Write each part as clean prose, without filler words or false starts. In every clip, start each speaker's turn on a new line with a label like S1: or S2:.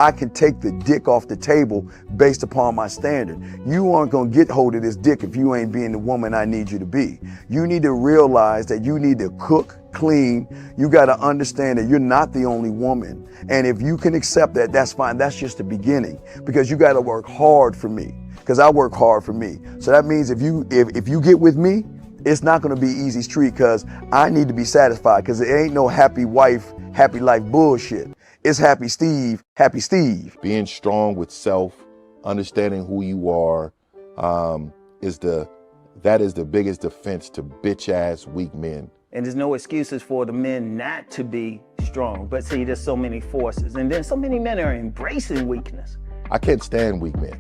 S1: I can take the dick off the table based upon my standard. You aren't gonna get hold of this dick if you ain't being the woman I need you to be. You need to realize that you need to cook, clean. You gotta understand that you're not the only woman. And if you can accept that, that's fine. That's just the beginning, because you gotta work hard for me, because I work hard for me. So that means if you get with me, it's not gonna be easy street, because I need to be satisfied, because it ain't no happy wife, happy life bullshit. It's happy Steve, happy Steve.
S2: Being strong with self, understanding who you are, is the biggest defense to bitch ass weak men.
S3: And there's no excuses for the men not to be strong. But see, there's so many forces, and then so many men are embracing weakness.
S2: I can't stand weak men.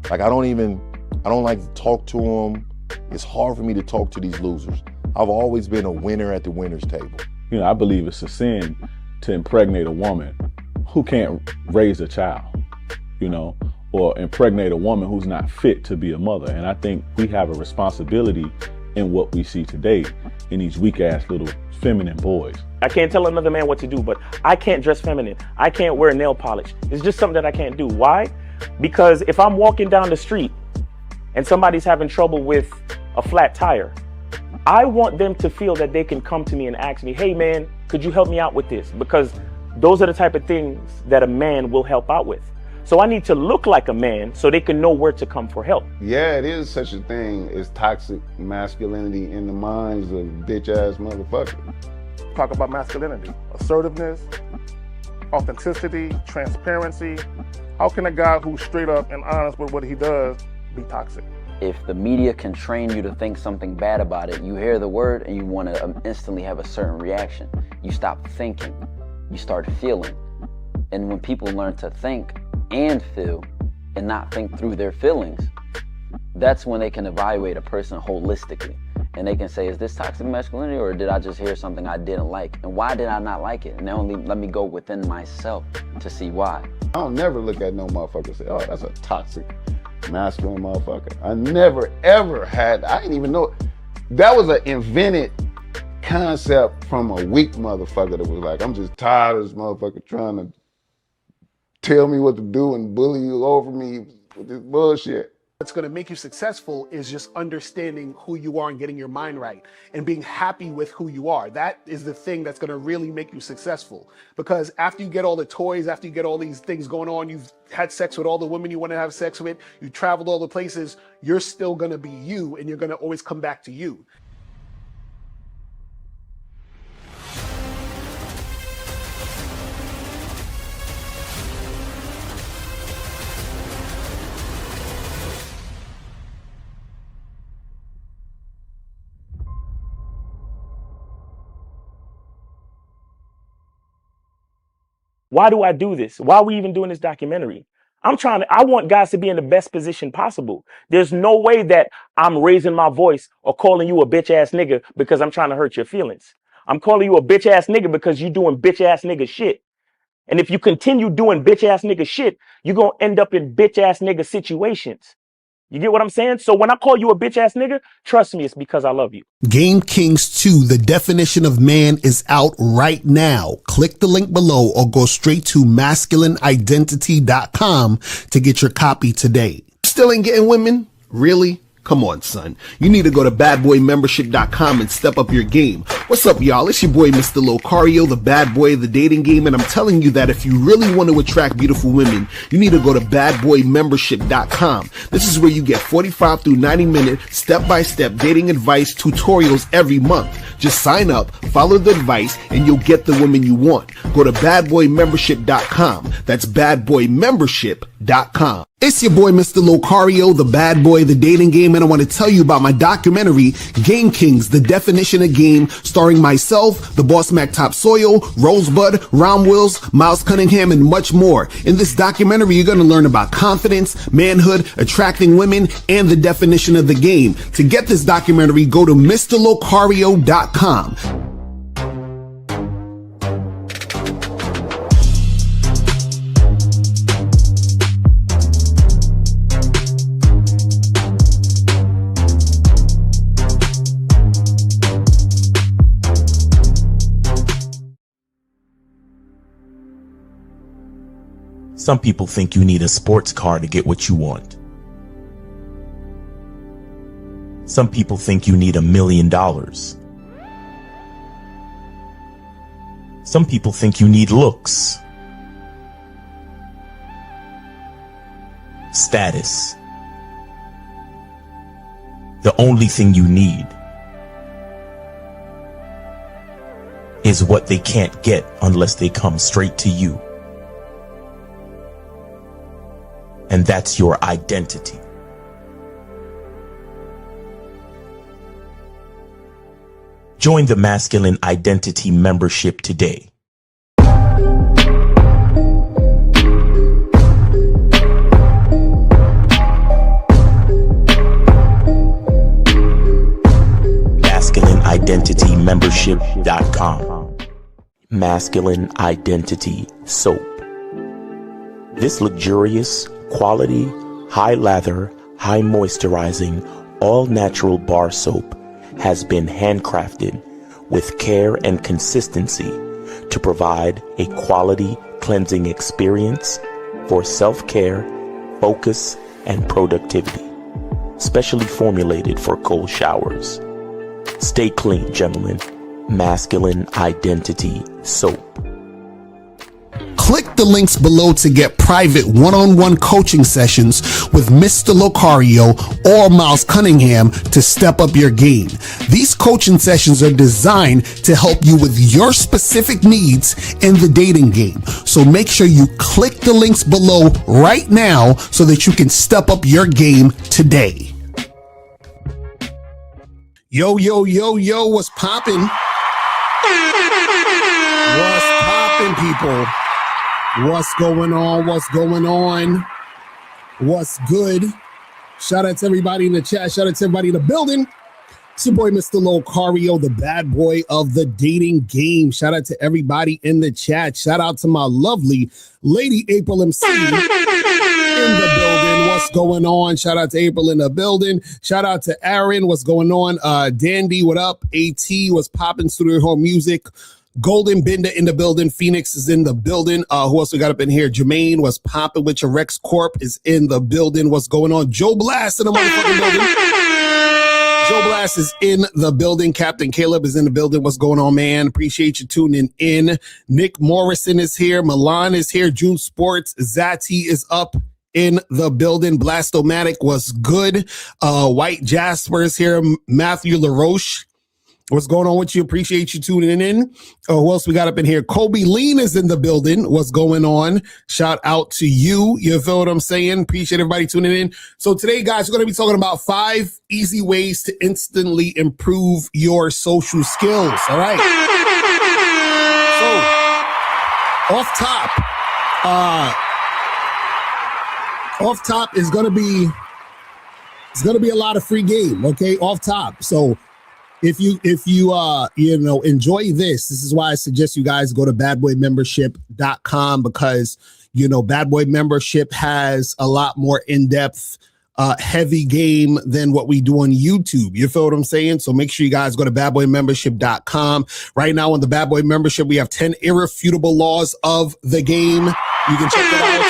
S2: Like I don't like to talk to them. It's hard for me to talk to these losers. I've always been a winner at the winner's table.
S4: You know, I believe it's a sin to impregnate a woman who can't raise a child, you know, or impregnate a woman who's not fit to be a mother. And I think we have a responsibility in what we see today in these weak ass little feminine boys.
S5: I can't tell another man what to do, but I can't dress feminine. I can't wear nail polish. It's just something that I can't do. Why? Because if I'm walking down the street and somebody's having trouble with a flat tire, I want them to feel that they can come to me and ask me, hey man, could you help me out with this? Because those are the type of things that a man will help out with. So I need to look like a man so they can know where to come for help.
S6: Yeah, it is such a thing as toxic masculinity in the minds of bitch ass motherfuckers.
S7: Talk about masculinity, assertiveness, authenticity, transparency. How can a guy who's straight up and honest with what he does be toxic?
S8: If the media can train you to think something bad about it, you hear the word and you want to instantly have a certain reaction. You stop thinking, you start feeling. And when people learn to think and feel and not think through their feelings, that's when they can evaluate a person holistically. And they can say, is this toxic masculinity, or did I just hear something I didn't like? And why did I not like it? And only let me go within myself to see why.
S6: I don't never look at no motherfucker and say, oh, that's a toxic masculine motherfucker. I never ever had, I didn't even know. That was an invented concept from a weak motherfucker that was like, I'm just tired of this motherfucker trying to tell me what to do and bully you over me with this bullshit.
S9: What's going to make you successful is just understanding who you are and getting your mind right and being happy with who you are. That is the thing that's going to really make you successful. Because after you get all the toys, after you get all these things going on, you've had sex with all the women you want to have sex with, you traveled all the places, you're still going to be you, and you're going to always come back to you.
S5: Why do I do this? Why are we even doing this documentary? I want guys to be in the best position possible. There's no way that I'm raising my voice or calling you a bitch ass nigga because I'm trying to hurt your feelings. I'm calling you a bitch ass nigga because you're doing bitch ass nigga shit. And if you continue doing bitch ass nigga shit, you're going to end up in bitch ass nigga situations. You get what I'm saying? So when I call you a bitch ass nigga, trust me, it's because I love you.
S10: Game Kings 2, the definition of man, is out right now. Click the link below or go straight to masculineidentity.com to get your copy today. Still ain't getting women? Really? Come on, son. You need to go to badboymembership.com and step up your game. What's up, y'all? It's your boy, Mr. Locario, the bad boy of the dating game, and I'm telling you that if you really want to attract beautiful women, you need to go to badboymembership.com. This is where you get 45 through 90-minute step-by-step dating advice tutorials every month. Just sign up, follow the advice, and you'll get the woman you want. Go to badboymembership.com. That's badboymembership.com. It's your boy, Mr. Locario, the bad boy of the dating game, and I want to tell you about my documentary, Game Kings, the definition of game, starring myself, the Boss Mac Topsoil, Rosebud, Ron Wills, Miles Cunningham, and much more. In this documentary, you're going to learn about confidence, manhood, attracting women, and the definition of the game. To get this documentary, go to MrLocario.com.
S11: Some people think you need a sports car to get what you want. Some people think you need $1 million. Some people think you need looks, status. The only thing you need is what they can't get unless they come straight to you. And that's your identity. Join the Masculine Identity membership today. MasculineIdentityMembership.com. Masculine Identity Soap. This luxurious, quality, high lather, high moisturizing, all natural bar soap has been handcrafted with care and consistency to provide a quality cleansing experience for self-care, focus, and productivity. Specially formulated for cold showers. Stay clean, gentlemen. Masculine Identity Soap.
S10: Click the links below to get private one-on-one coaching sessions with Mr. Locario or Miles Cunningham to step up your game. These coaching sessions are designed to help you with your specific needs in the dating game. So make sure you click the links below right now so that you can step up your game today. Yo, yo, yo, yo, what's poppin'? What's poppin', people? What's going on? What's going on? What's good? Shout out to everybody in the chat. Shout out to everybody in the building. It's your boy, Mr. Locario, the bad boy of the dating game. Shout out to everybody in the chat. Shout out to my lovely Lady April MC in the building. What's going on? Shout out to April in the building. Shout out to Aaron. What's going on? Dandy, what up? AT, what's popping? Studio Home Music. Golden Bender in the building. Phoenix is in the building. Who else we got up in here? Jermaine, what's popping with your Rex Corp is in the building. What's going on? Joe Blast in the motherfucking building. Joe Blast is in the building. Captain Caleb is in the building. What's going on, man? Appreciate you tuning in. Nick Morrison is here. Milan is here. June Sports. Zati is up in the building. Blastomatic was good. White Jasper is here. Matthew LaRoche. What's going on with you? Appreciate you tuning in. Who else we got up in here? Kobe Lean is in the building. What's going on? Shout out to you. You feel what I'm saying? Appreciate everybody tuning in. So today, guys, we're going to be talking about 5 easy ways to instantly improve your social skills. All right. So off top is going to be, it's going to be a lot of free game. Okay. Off top. So If you enjoy this is why I suggest you guys go to badboymembership.com because, Bad Boy Membership has a lot more in-depth, heavy game than what we do on YouTube. You feel what I'm saying? So make sure you guys go to badboymembership.com. Right now on the Bad Boy Membership, we have 10 irrefutable laws of the game. You can check it out.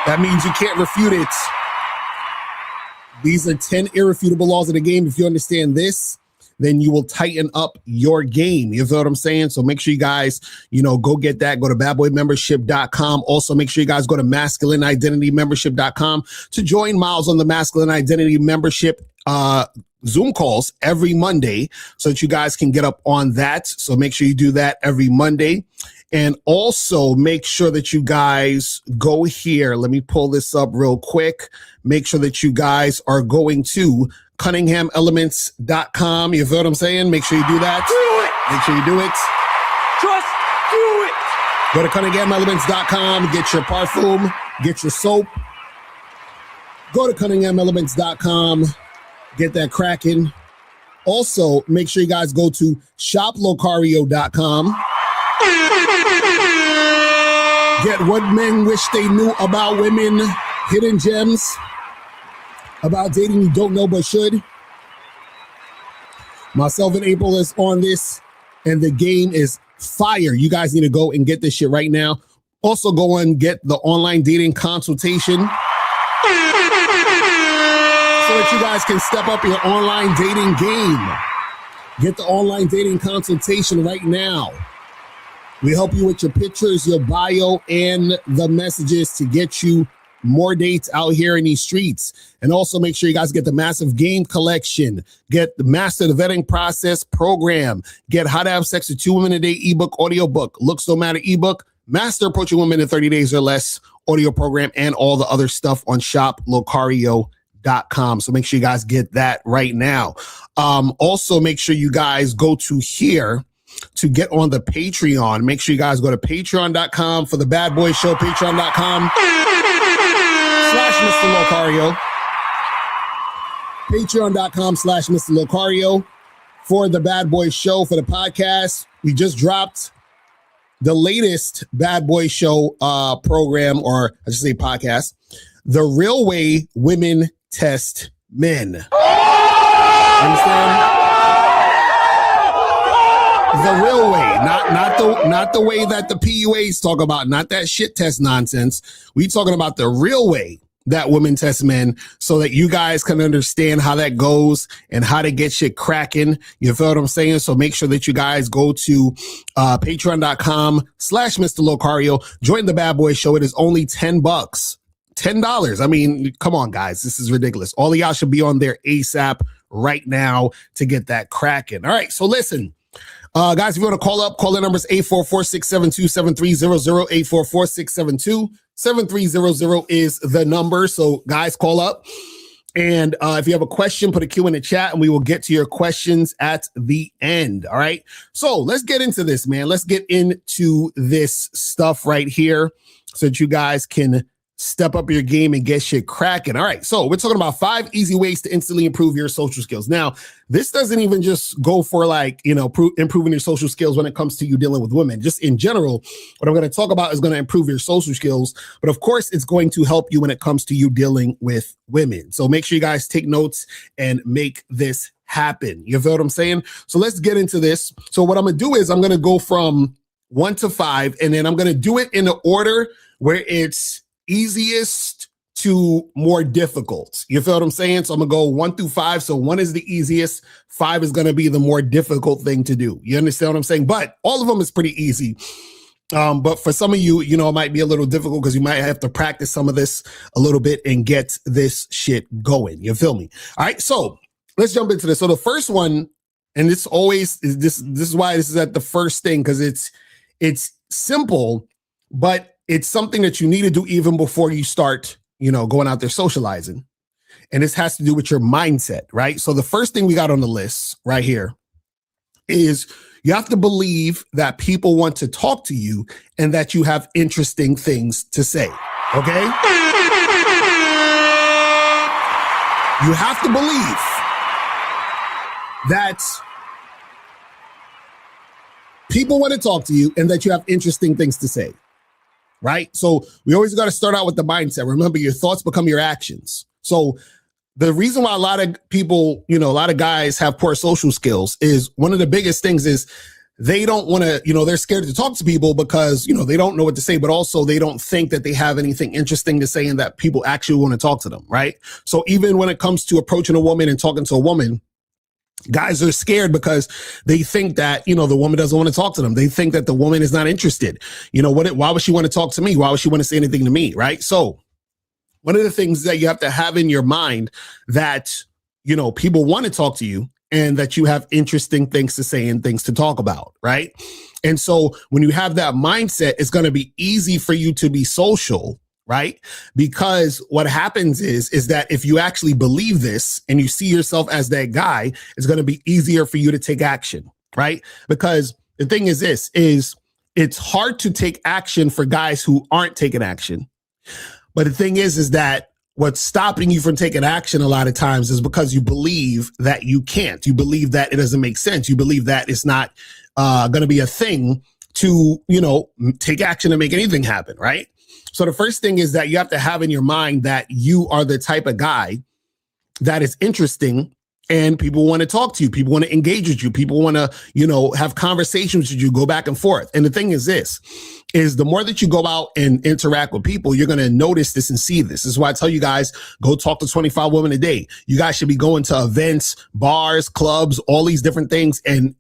S10: That means you can't refute it. These are 10 irrefutable laws of the game. If you understand this, then you will tighten up your game. You feel what I'm saying? So make sure you guys, go get that. Go to badboymembership.com. Also, make sure you guys go to masculineidentitymembership.com to join Miles on the Masculine Identity Membership Zoom calls every Monday so that you guys can get up on that. So make sure you do that every Monday. And also make sure that you guys go here. Let me pull this up real quick. Make sure that you guys are going to CunninghamElements.com. You feel what I'm saying? Make sure you do that.
S5: Do it.
S10: Make sure you do it.
S5: Just do it.
S10: Go to CunninghamElements.com. Get your parfum. Get your soap. Go to CunninghamElements.com. Get that cracking. Also, make sure you guys go to ShopLocario.com. Get what men wish they knew about women, hidden gems, about dating you don't know but should. Myself and April is on this, and the game is fire. You guys need to go and get this shit right now. Also go and get the online dating consultation so that you guys can step up your online dating game. Get the online dating consultation right now. We help you with your pictures, your bio, and the messages to get you more dates out here in these streets. And also make sure you guys get the massive game collection, get the Master the Vetting Process program, get How to Have Sex with 2 Women a Day ebook, audiobook, Looks Don't Matter ebook, Master Approaching Women in 30 Days or Less audio program, and all the other stuff on shoplocario.com. So make sure you guys get that right now. Also, make sure you guys go to here to get on the Patreon. Make sure you guys go to patreon.com for the Bad Boy Show, patreon.com/Mr. Locario. Patreon.com/Mr. Locario for the Bad Boy Show for the podcast. We just dropped the latest Bad Boy Show program, or I should say podcast, The Real Way Women Test Men. Understand? The real way, not the way that the PUAs talk about, not that shit test nonsense. We talking about the real way that women test men, so that you guys can understand how that goes and how to get shit cracking. You feel what I'm saying? So make sure that you guys go to patreon.com/Mr. Locario. Join the Bad Boy Show. It is only $10. $10. I mean, come on, guys. This is ridiculous. All of y'all should be on there ASAP right now to get that cracking. All right. So listen. Guys, if you want to call the numbers 844-672-7300, 844-672-7300 is the number. So guys, call up. And if you have a question, put a Q in the chat and we will get to your questions at the end. All right. So let's get into this, man. Let's get into this stuff right here so that you guys can step up your game and get shit cracking. All right. So we're talking about 5 easy ways to instantly improve your social skills. Now, this doesn't even just go for like, improving your social skills when it comes to you dealing with women. Just in general, what I'm going to talk about is going to improve your social skills. But of course, it's going to help you when it comes to you dealing with women. So make sure you guys take notes and make this happen. You feel what I'm saying? So let's get into this. So what I'm going to do is I'm going to go from 1 to 5, and then I'm going to do it in the order where it's easiest to more difficult. You feel what I'm saying? So I'm gonna go 1 through 5. So 1 is the easiest, 5 is gonna be the more difficult thing to do. You understand what I'm saying? But all of them is pretty easy. But for some of you, it might be a little difficult because you might have to practice some of this a little bit and get this shit going. You feel me? All right, so let's jump into this. So the first one, and this always is this is why this is at the first thing, because it's simple, but it's something that you need to do even before you start, going out there socializing. And this has to do with your mindset, right? So the first thing we got on the list right here is you have to believe that people want to talk to you and that you have interesting things to say, okay? You have to believe that people want to talk to you and that you have interesting things to say. Right? So we always got to start out with the mindset. Remember, your thoughts become your actions. So the reason why a lot of people, a lot of guys have poor social skills is one of the biggest things is they don't want to, they're scared to talk to people because, they don't know what to say, but also they don't think that they have anything interesting to say and that people actually want to talk to them. Right? So even when it comes to approaching a woman and talking to a woman, guys are scared because they think that, the woman doesn't want to talk to them. They think that the woman is not interested. Why would she want to talk to me? Why would she want to say anything to me? Right. So one of the things that you have to have in your mind that, people want to talk to you and that you have interesting things to say and things to talk about. Right. And so when you have that mindset, it's going to be easy for you to be social. Right? Because what happens is that if you actually believe this and you see yourself as that guy, it's going to be easier for you to take action. Right? Because the thing is it's hard to take action for guys who aren't taking action. But the thing is that what's stopping you from taking action a lot of times is because you believe that you can't. You believe that it doesn't make sense. You believe that it's not going to be a thing to, take action and make anything happen. Right? So the first thing is that you have to have in your mind that you are the type of guy that is interesting and people want to talk to you. People want to engage with you. People want to, have conversations with you, go back and forth. And the thing is this, is the more that you go out and interact with people, you're going to notice this and see this. This is why I tell you guys, go talk to 25 women a day. You guys should be going to events, bars, clubs, all these different things, and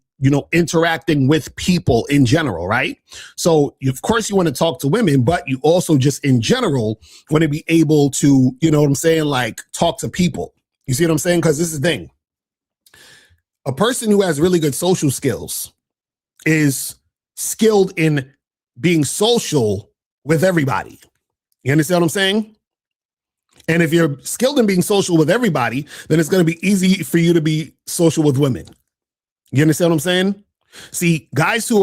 S10: interacting with people in general, right? So of course you want to talk to women, but you also just in general want to be able to, like talk to people. You see what I'm saying? Because this is the thing. A person who has really good social skills is skilled in being social with everybody. You understand what I'm saying? And if you're skilled in being social with everybody, then it's going to be easy for you to be social with women. You understand what I'm saying? See, guys who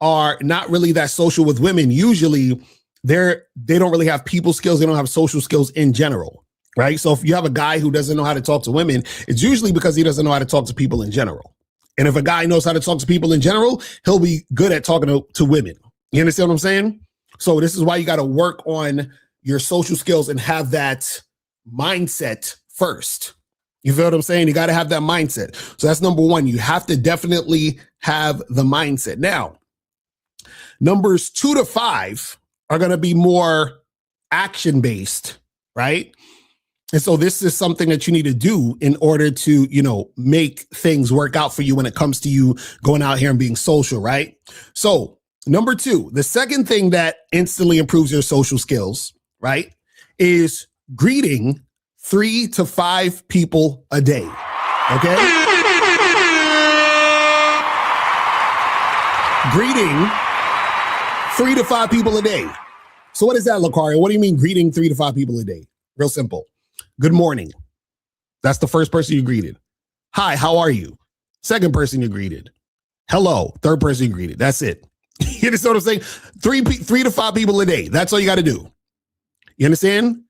S10: are not really that social with women, usually they don't really have people skills. They don't have social skills in general, right? So if you have a guy who doesn't know how to talk to women, it's usually because he doesn't know how to talk to people in general. And if a guy knows how to talk to people in general, he'll be good at talking to women. You understand what I'm saying? So this is why you got to work on your social skills and have that mindset first. You feel what I'm saying? You got to have that mindset. So that's number one. You have to definitely have the mindset. Now, numbers 2 to 5 are going to be more action-based, right? And so this is something that you need to do in order to, make things work out for you when it comes to you going out here and being social, right? So number 2, the second thing that instantly improves your social skills, right, is greeting 3 to 5 people a day. Okay? Greeting 3 to 5 people a day. So what is that, Locario? What do you mean greeting 3 to 5 people a day? Real simple. Good morning. That's the first person you greeted. Hi, how are you? Second person you greeted. Hello. Third person you greeted. That's it. You understand what I'm saying? 3 to 5 people a day. That's all you got to do. You understand?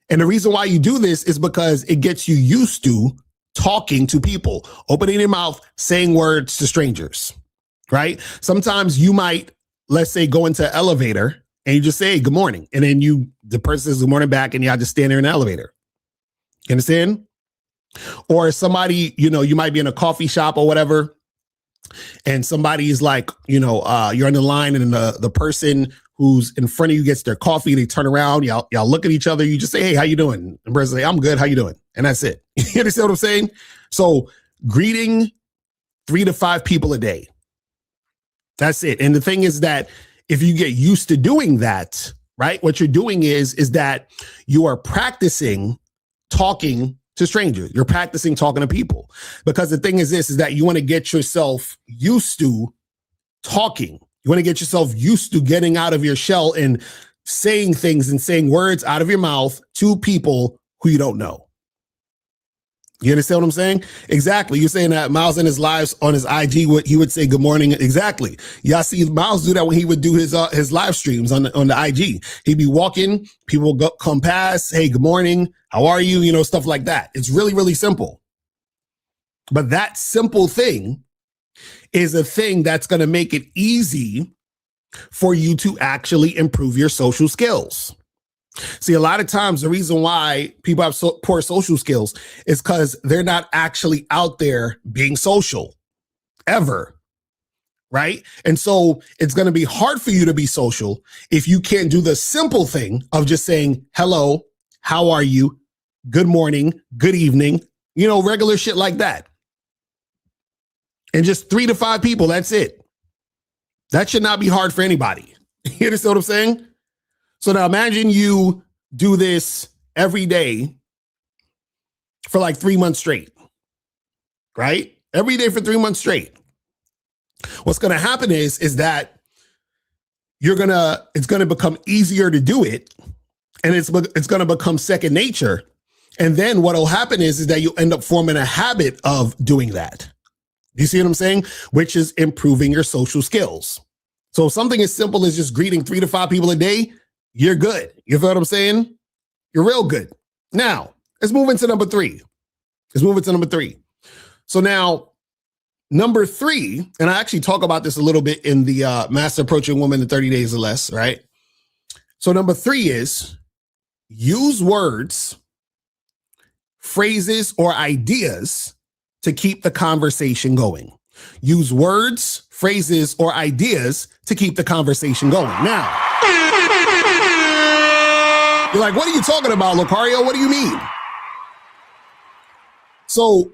S10: And the reason why you do this is because it gets you used to talking to people, opening your mouth, saying words to strangers, right? Sometimes you might, let's say, go into an elevator and you just say, hey, good morning. And then the person says good morning back and y'all just stand there in the elevator. You understand? Or somebody, you might be in a coffee shop or whatever, and somebody is like, you're on the line and the person who's in front of you gets their coffee, they turn around, y'all look at each other, you just say, hey, how you doing? And the person say, I'm good, how you doing? And that's it. You understand what I'm saying? So greeting 3 to 5 people a day. That's it. And the thing is that if you get used to doing that, right, what you're doing is that you are practicing talking to strangers. You're practicing talking to people. Because the thing is this, is that you want to get yourself used to talking. You want to get yourself used to getting out of your shell and saying things and saying words out of your mouth to people who you don't know. You understand what I'm saying? Exactly. You're saying that Miles in his lives on his IG, he would say good morning. Exactly. Y'all see Miles do that when he would do his live streams on the IG. He'd be walking, people would come past, hey, good morning, how are you? Stuff like that. It's really, really simple. But that simple thing is a thing that's going to make it easy for you to actually improve your social skills. See, a lot of times the reason why people have poor social skills is because they're not actually out there being social ever, right? And so it's going to be hard for you to be social if you can't do the simple thing of just saying, hello, how are you? Good morning, good evening, regular shit like that. And just 3 to 5 people, that's it. That should not be hard for anybody. You understand what I'm saying? So now imagine you do this every day for like 3 months straight, right? Every day for 3 months straight. What's going to happen is that it's going to become easier to do it, and it's going to become second nature. And then what will happen is that you'll end up forming a habit of doing that. You see what I'm saying? Which is improving your social skills. So something as simple as just greeting 3 to 5 people a day, you're good. You feel what I'm saying? You're real good. Now, let's move into number 3. So now, number 3, and I actually talk about this a little bit in the Master Approaching Woman in 30 Days or Less, right? So number 3 is use words, phrases, or ideas to keep the conversation going. Use words, phrases, or ideas to keep the conversation going. Now, you're like, what are you talking about, Locario? What do you mean? So,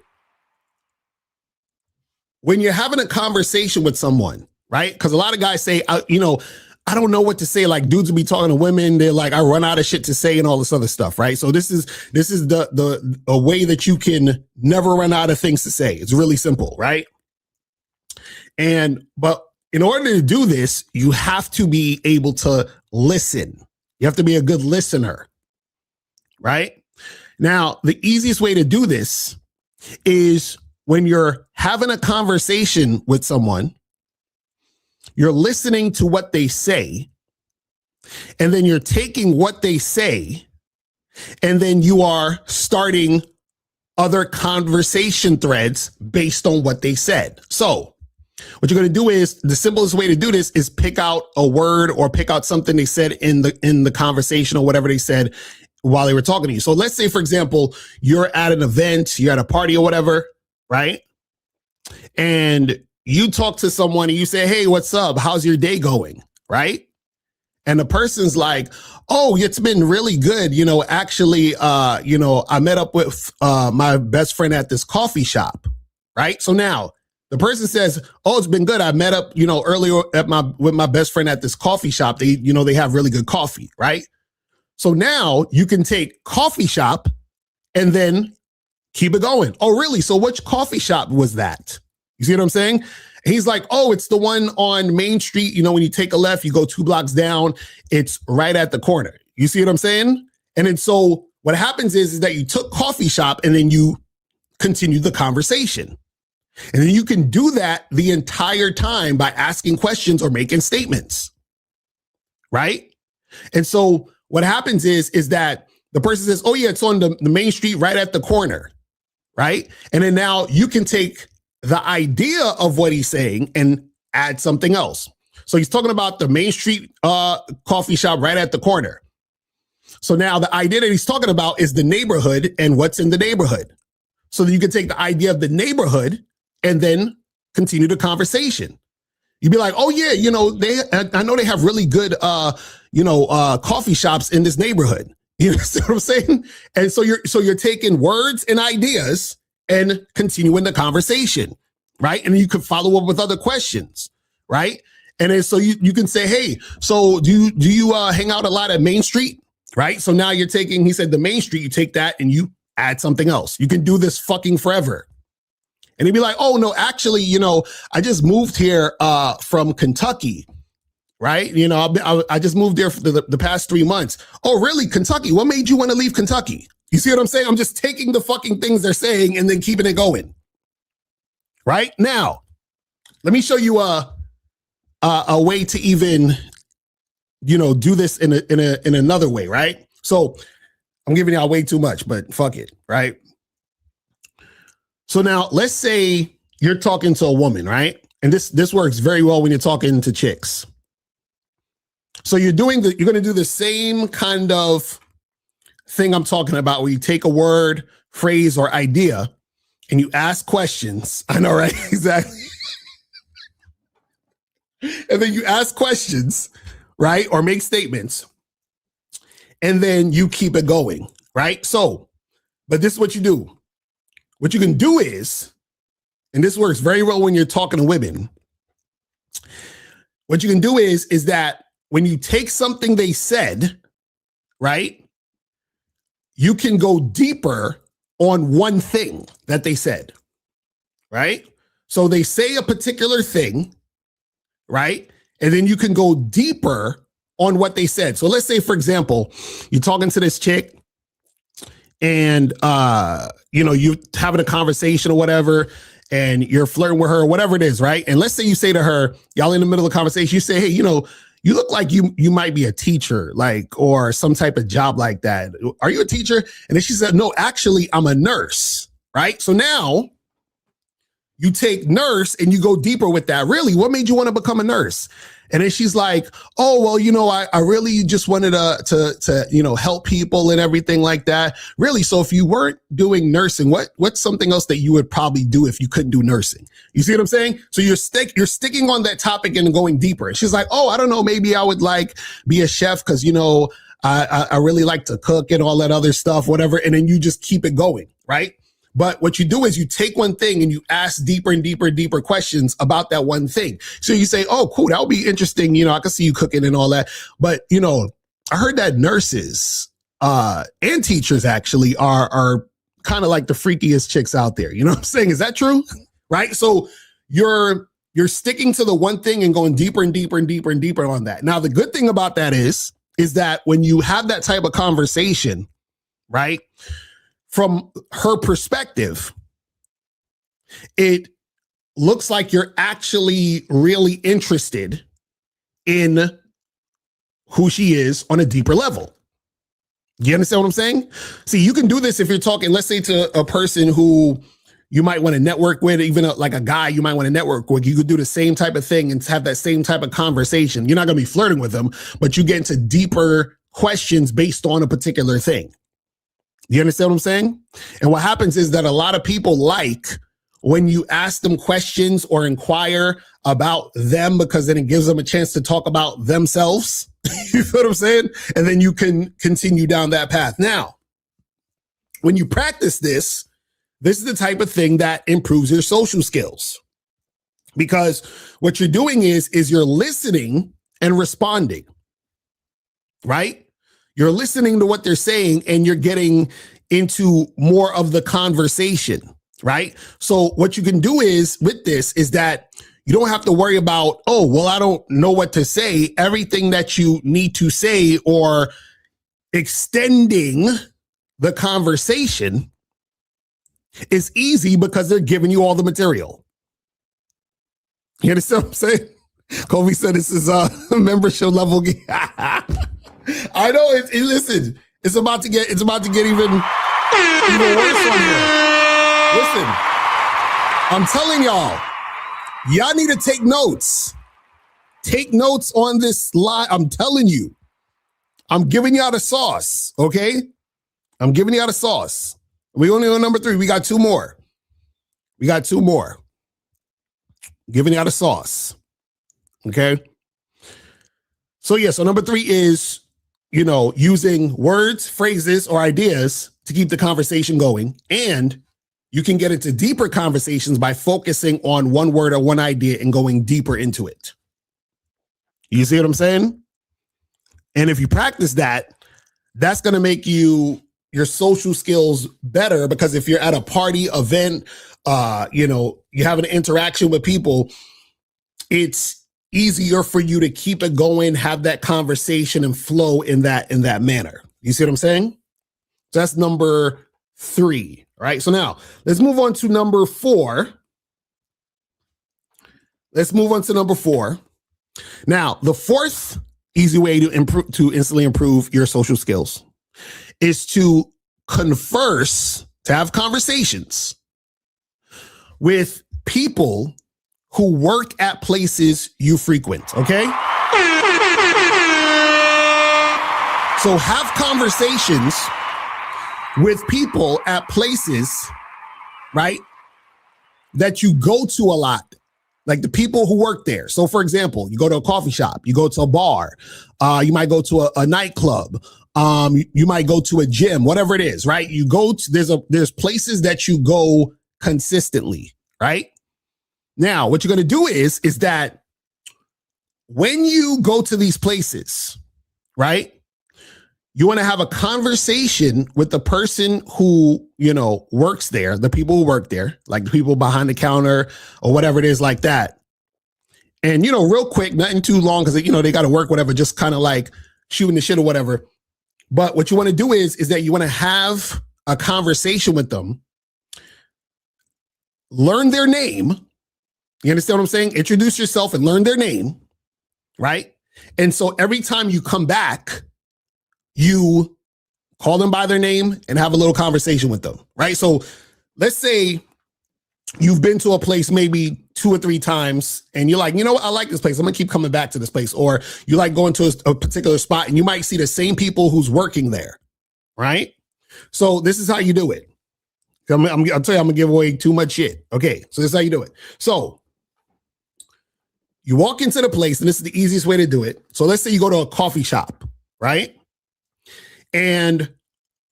S10: when you're having a conversation with someone, right? Because a lot of guys say, I don't know what to say. Like dudes will be talking to women. They're like, I run out of shit to say and all this other stuff, right? So this is a way that you can never run out of things to say. It's really simple, right? But in order to do this, you have to be able to listen. You have to be a good listener, right? Now, the easiest way to do this is when you're having a conversation with someone, you're listening to what they say, and then you're taking what they say, and then you are starting other conversation threads based on what they said. So what you're going to do is, the simplest way to do this is pick out a word or pick out something they said in the conversation or whatever they said while they were talking to you. So let's say, for example, you're at an event, you're at a party or whatever, right? And you talk to someone and you say, hey, what's up? How's your day going? Right? And the person's like, oh, it's been really good. Actually, I met up with my best friend at this coffee shop. Right? So now the person says, oh, it's been good. I met up, earlier with my best friend at this coffee shop. They have really good coffee. Right? So now you can take coffee shop and then keep it going. Oh, really? So which coffee shop was that? You see what I'm saying? And he's like, oh, it's the one on Main Street. When you take a left, you go 2 blocks down. It's right at the corner. You see what I'm saying? And then so what happens is that you took coffee shop and then you continue the conversation. And then you can do that the entire time by asking questions or making statements. Right? And so what happens is that the person says, oh, yeah, it's on the Main Street right at the corner. Right? And then now you can take the idea of what he's saying and add something else. So he's talking about the Main Street coffee shop right at the corner. So now the idea that he's talking about is the neighborhood and what's in the neighborhood. So that you can take the idea of the neighborhood and then continue the conversation. You'd be like, oh yeah, I know they have really good coffee shops in this neighborhood. You see what I'm saying? And so you're taking words and ideas and continuing the conversation, right? And you can follow up with other questions, right? And then so you can say, hey, so do you hang out a lot at Main Street, right? So now you're taking, he said the Main Street, you take that and you add something else. You can do this fucking forever. And he'd be like, oh no, actually, I just moved here from Kentucky, right? I just moved there for the past 3 months. Oh, really? Kentucky? What made you want to leave Kentucky? You see what I'm saying? I'm just taking the fucking things they're saying and then keeping it going. Right? Now, let me show you a way to even, do this in another way, right? So I'm giving y'all way too much, but fuck it, right? So now let's say you're talking to a woman, right? And this works very well when you're talking to chicks. So you're going to do the same kind of thing I'm talking about, where you take a word, phrase, or idea and you ask questions. I know, right? Exactly. And then you ask questions, right? Or make statements. And then you keep it going, right? So, but this is what you do. What you can do is, and this works very well when you're talking to women, what you can do is that when you take something they said, right, you can go deeper on one thing that they said, right? So they say a particular thing, right? And then you can go deeper on what they said. So let's say, for example, you're talking to this chick and, you're having a conversation or whatever, and you're flirting with her or whatever it is, right? And let's say you say to her, y'all in the middle of the conversation, you say, hey, you look like you might be a teacher, like, or some type of job like that. Are you a teacher? And then she said, no, actually, I'm a nurse, right? So now you take nurse and you go deeper with that. Really, what made you want to become a nurse? And then she's like, oh, well, I really just wanted to help people and everything like that. Really? So if you weren't doing nursing, what's something else that you would probably do if you couldn't do nursing? You see what I'm saying? So you're sticking on that topic and going deeper. And she's like, oh, I don't know, maybe I would like be a chef because, I really like to cook and all that other stuff, whatever. And then you just keep it going, right? But what you do is you take one thing and you ask deeper and deeper and deeper questions about that one thing. So you say, oh, cool, that would be interesting. I can see you cooking and all that. But, I heard that nurses and teachers actually are kind of like the freakiest chicks out there. You know what I'm saying? Is that true? Right? So you're sticking to the one thing and going deeper and deeper and deeper and deeper on that. Now, the good thing about that is that when you have that type of conversation, right, from her perspective, it looks like you're actually really interested in who she is on a deeper level. You understand what I'm saying? See, you can do this if you're talking, let's say, to a person who you might want to network with, even like a guy you might want to network with. You could do the same type of thing and have that same type of conversation. You're not going to be flirting with them, but you get into deeper questions based on a particular thing. You understand what I'm saying? And what happens is that a lot of people like when you ask them questions or inquire about them, because then it gives them a chance to talk about themselves. You feel what I'm saying? And then you can continue down that path. Now, when you practice this is the type of thing that improves your social skills. Because what you're doing is you're listening and responding, right? You're listening to what they're saying and you're getting into more of the conversation, right? So what you can do is with this is that you don't have to worry about, oh, well, I don't know what to say. Everything that you need to say or extending the conversation is easy because they're giving you all the material. You understand what I'm saying? Kobe said this is a membership level game. I know. Listen, it's about to get even worse on here. Listen, I'm telling y'all need to take notes. Take notes on this line. I'm telling you, I'm giving y'all the sauce. Okay, I'm giving y'all the sauce. We only on number 3. We got 2 more. Giving y'all the sauce. Okay. So so number 3 is, using words, phrases, or ideas to keep the conversation going. And you can get into deeper conversations by focusing on one word or one idea and going deeper into it. You see what I'm saying? And if you practice that, that's going to make your social skills better, because if you're at a party, event, you have an interaction with people, it's easier for you to keep it going, have that conversation and flow in that manner. You see what I'm saying? So that's number 3, right? So now let's move on to number 4. Now, the 4th easy way to instantly improve your social skills is to have conversations with people who work at places you frequent, okay? So have conversations with people at places, right, that you go to a lot, like the people who work there. So for example, you go to a coffee shop, you go to a bar, you might go to a nightclub, you might go to a gym, whatever it is, right? You go to, there's places that you go consistently, right? Now, what you're going to do is that when you go to these places, right, you want to have a conversation with the person who, works there, the people who work there, like the people behind the counter or whatever it is like that. And, real quick, nothing too long because, they got to work, whatever, just kind of like shooting the shit or whatever. But what you want to do is that you want to have a conversation with them, learn their name. You understand what I'm saying? Introduce yourself and learn their name, right? And so every time you come back, you call them by their name and have a little conversation with them, right? So let's say you've been to a place maybe 2 or 3 times and you're like, you know what, I like this place. I'm gonna keep coming back to this place. Or you like going to a particular spot and you might see the same people who's working there, right? So this is how you do it. I'll tell you, I'm gonna give away too much shit. Okay, so this is how you do it. So you walk into the place, and this is the easiest way to do it. So let's say you go to a coffee shop, right? And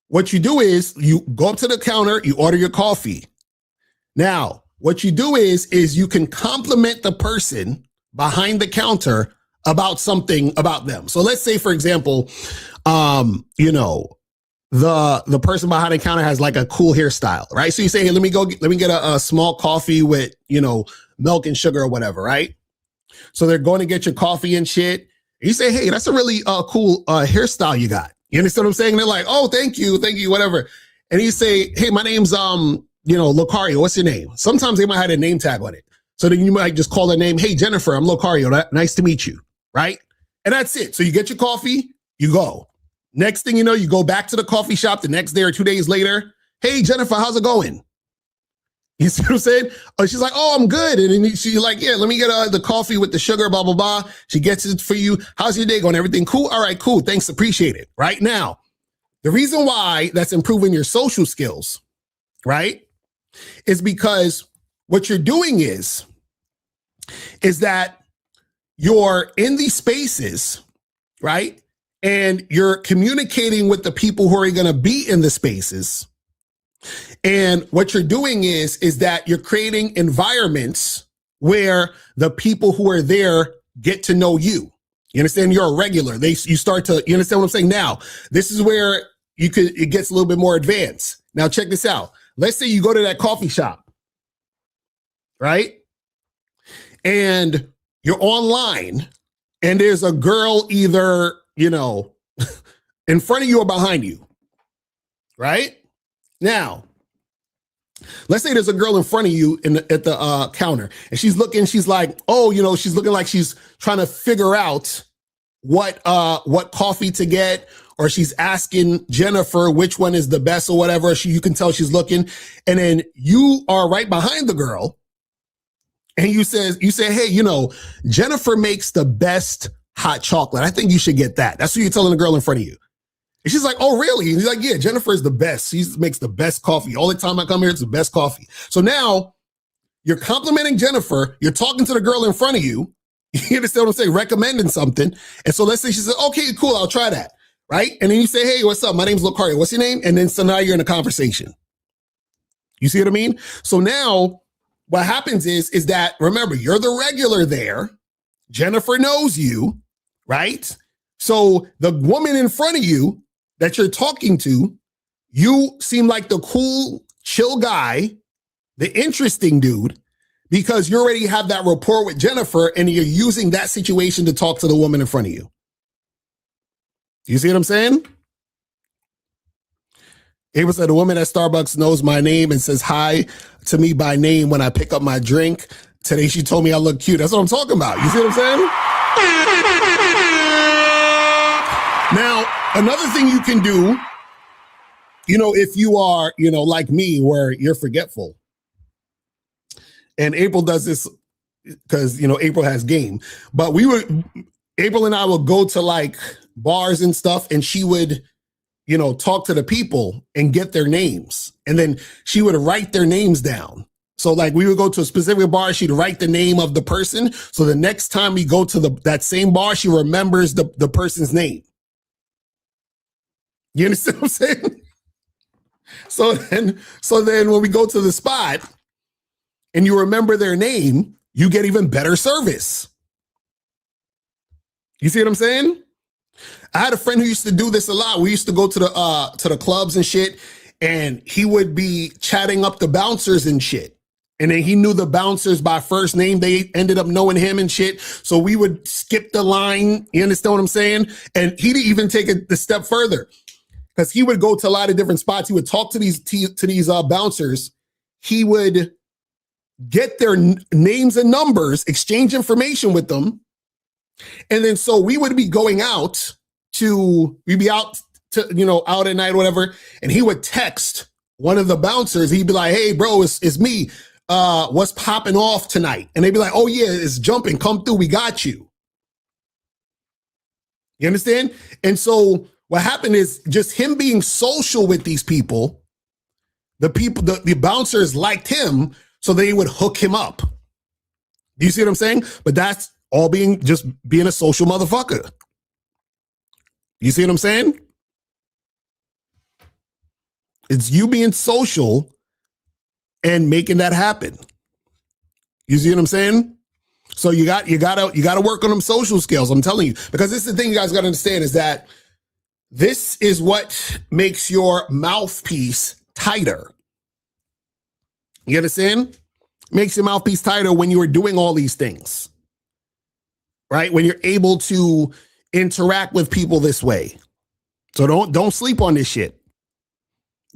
S10: what you do is you go up to the counter, you order your coffee. Now, what you do is you can compliment the person behind the counter about something about them. So let's say, for example, you know, the person behind the counter has like a cool hairstyle, right? So you say, hey, let me get a small coffee with, you know, milk and sugar or whatever, right? So they're going to get your coffee and shit. And you say, hey, that's a really cool hairstyle you got. You understand what I'm saying? And they're like, oh, thank you, whatever. And you say, hey, my name's you know, Locario. What's your name? Sometimes they might have a name tag on it. So then you might just call their name, hey, Jennifer, I'm Locario. Nice to meet you, right? And that's it. So you get your coffee, you go. Next thing you know, you go back to the coffee shop the next day or 2 days later. Hey, Jennifer, how's it going? You see what I'm saying? Oh, she's like, oh, I'm good. And then she's like, yeah, let me get the coffee with the sugar, blah, blah, blah. She gets it for you. How's your day going? Everything cool? All right, cool. Thanks. Appreciate it. Right now, the reason why that's improving your social skills, right, is because what you're doing is that you're in these spaces, right? And you're communicating with the people who are going to be in the spaces. And what you're doing is that you're creating environments where the people who are there get to know you. You understand? You're a regular. You understand what I'm saying? Now, this is where it gets a little bit more advanced. Now, check this out. Let's say you go to that coffee shop, right? And you're online and there's a girl either, you know, in front of you or behind you, right? Now, let's say there's a girl in front of you at the counter and she's like, oh, you know, she's looking like she's trying to figure out what coffee to get, or she's asking Jennifer which one is the best or whatever. You can tell she's looking. And then you are right behind the girl and you say, hey, you know, Jennifer makes the best hot chocolate. I think you should get that. That's what you're telling the girl in front of you. And she's like, oh, really? And he's like, yeah, Jennifer is the best. She makes the best coffee. All the time I come here, it's the best coffee. So now you're complimenting Jennifer. You're talking to the girl in front of you. You understand what I'm saying? Recommending something. And so let's say she says, okay, cool, I'll try that. Right? And then you say, hey, what's up? My name's Locario. What's your name? And then so now you're in a conversation. You see what I mean? So now what happens is that, remember, you're the regular there. Jennifer knows you, right? So the woman in front of you that you're talking to, you seem like the cool, chill guy, the interesting dude, because you already have that rapport with Jennifer and you're using that situation to talk to the woman in front of you. You see what I'm saying? Abel said, the woman at Starbucks knows my name and says hi to me by name when I pick up my drink. Today she told me I look cute. That's what I'm talking about. You see what I'm saying? Now, another thing you can do, you know, if you are, you know, like me, where you're forgetful. And April does this because, you know, April has game. But April and I would go to like bars and stuff, and she would, you know, talk to the people and get their names. And then she would write their names down. So like we would go to a specific bar, she'd write the name of the person. So the next time we go to that same bar, she remembers the person's name. You understand what I'm saying? So then when we go to the spot and you remember their name, you get even better service. You see what I'm saying? I had a friend who used to do this a lot. We used to go to the clubs and shit, and he would be chatting up the bouncers and shit. And then he knew the bouncers by first name. They ended up knowing him and shit. So we would skip the line. You understand what I'm saying? And he'd even take it a step further, because he would go to a lot of different spots. He would talk to these bouncers. He would get their names and numbers, exchange information with them. And then so we would be going out we'd be out to, you know, out at night or whatever. And he would text one of the bouncers. He'd be like, hey, bro, it's me. what's popping off tonight? And they'd be like, oh yeah, it's jumping. Come through. We got you. You understand? And so what happened is just him being social with these people, the bouncers liked him, so they would hook him up. Do you see what I'm saying? But that's all being a social motherfucker. You see what I'm saying? It's you being social and making that happen. You see what I'm saying? So you gotta work on them social skills. I'm telling you, because this is the thing you guys gotta understand is that this is what makes your mouthpiece tighter. You understand? Makes your mouthpiece tighter when you are doing all these things, right? When you're able to interact with people this way. So don't sleep on this shit.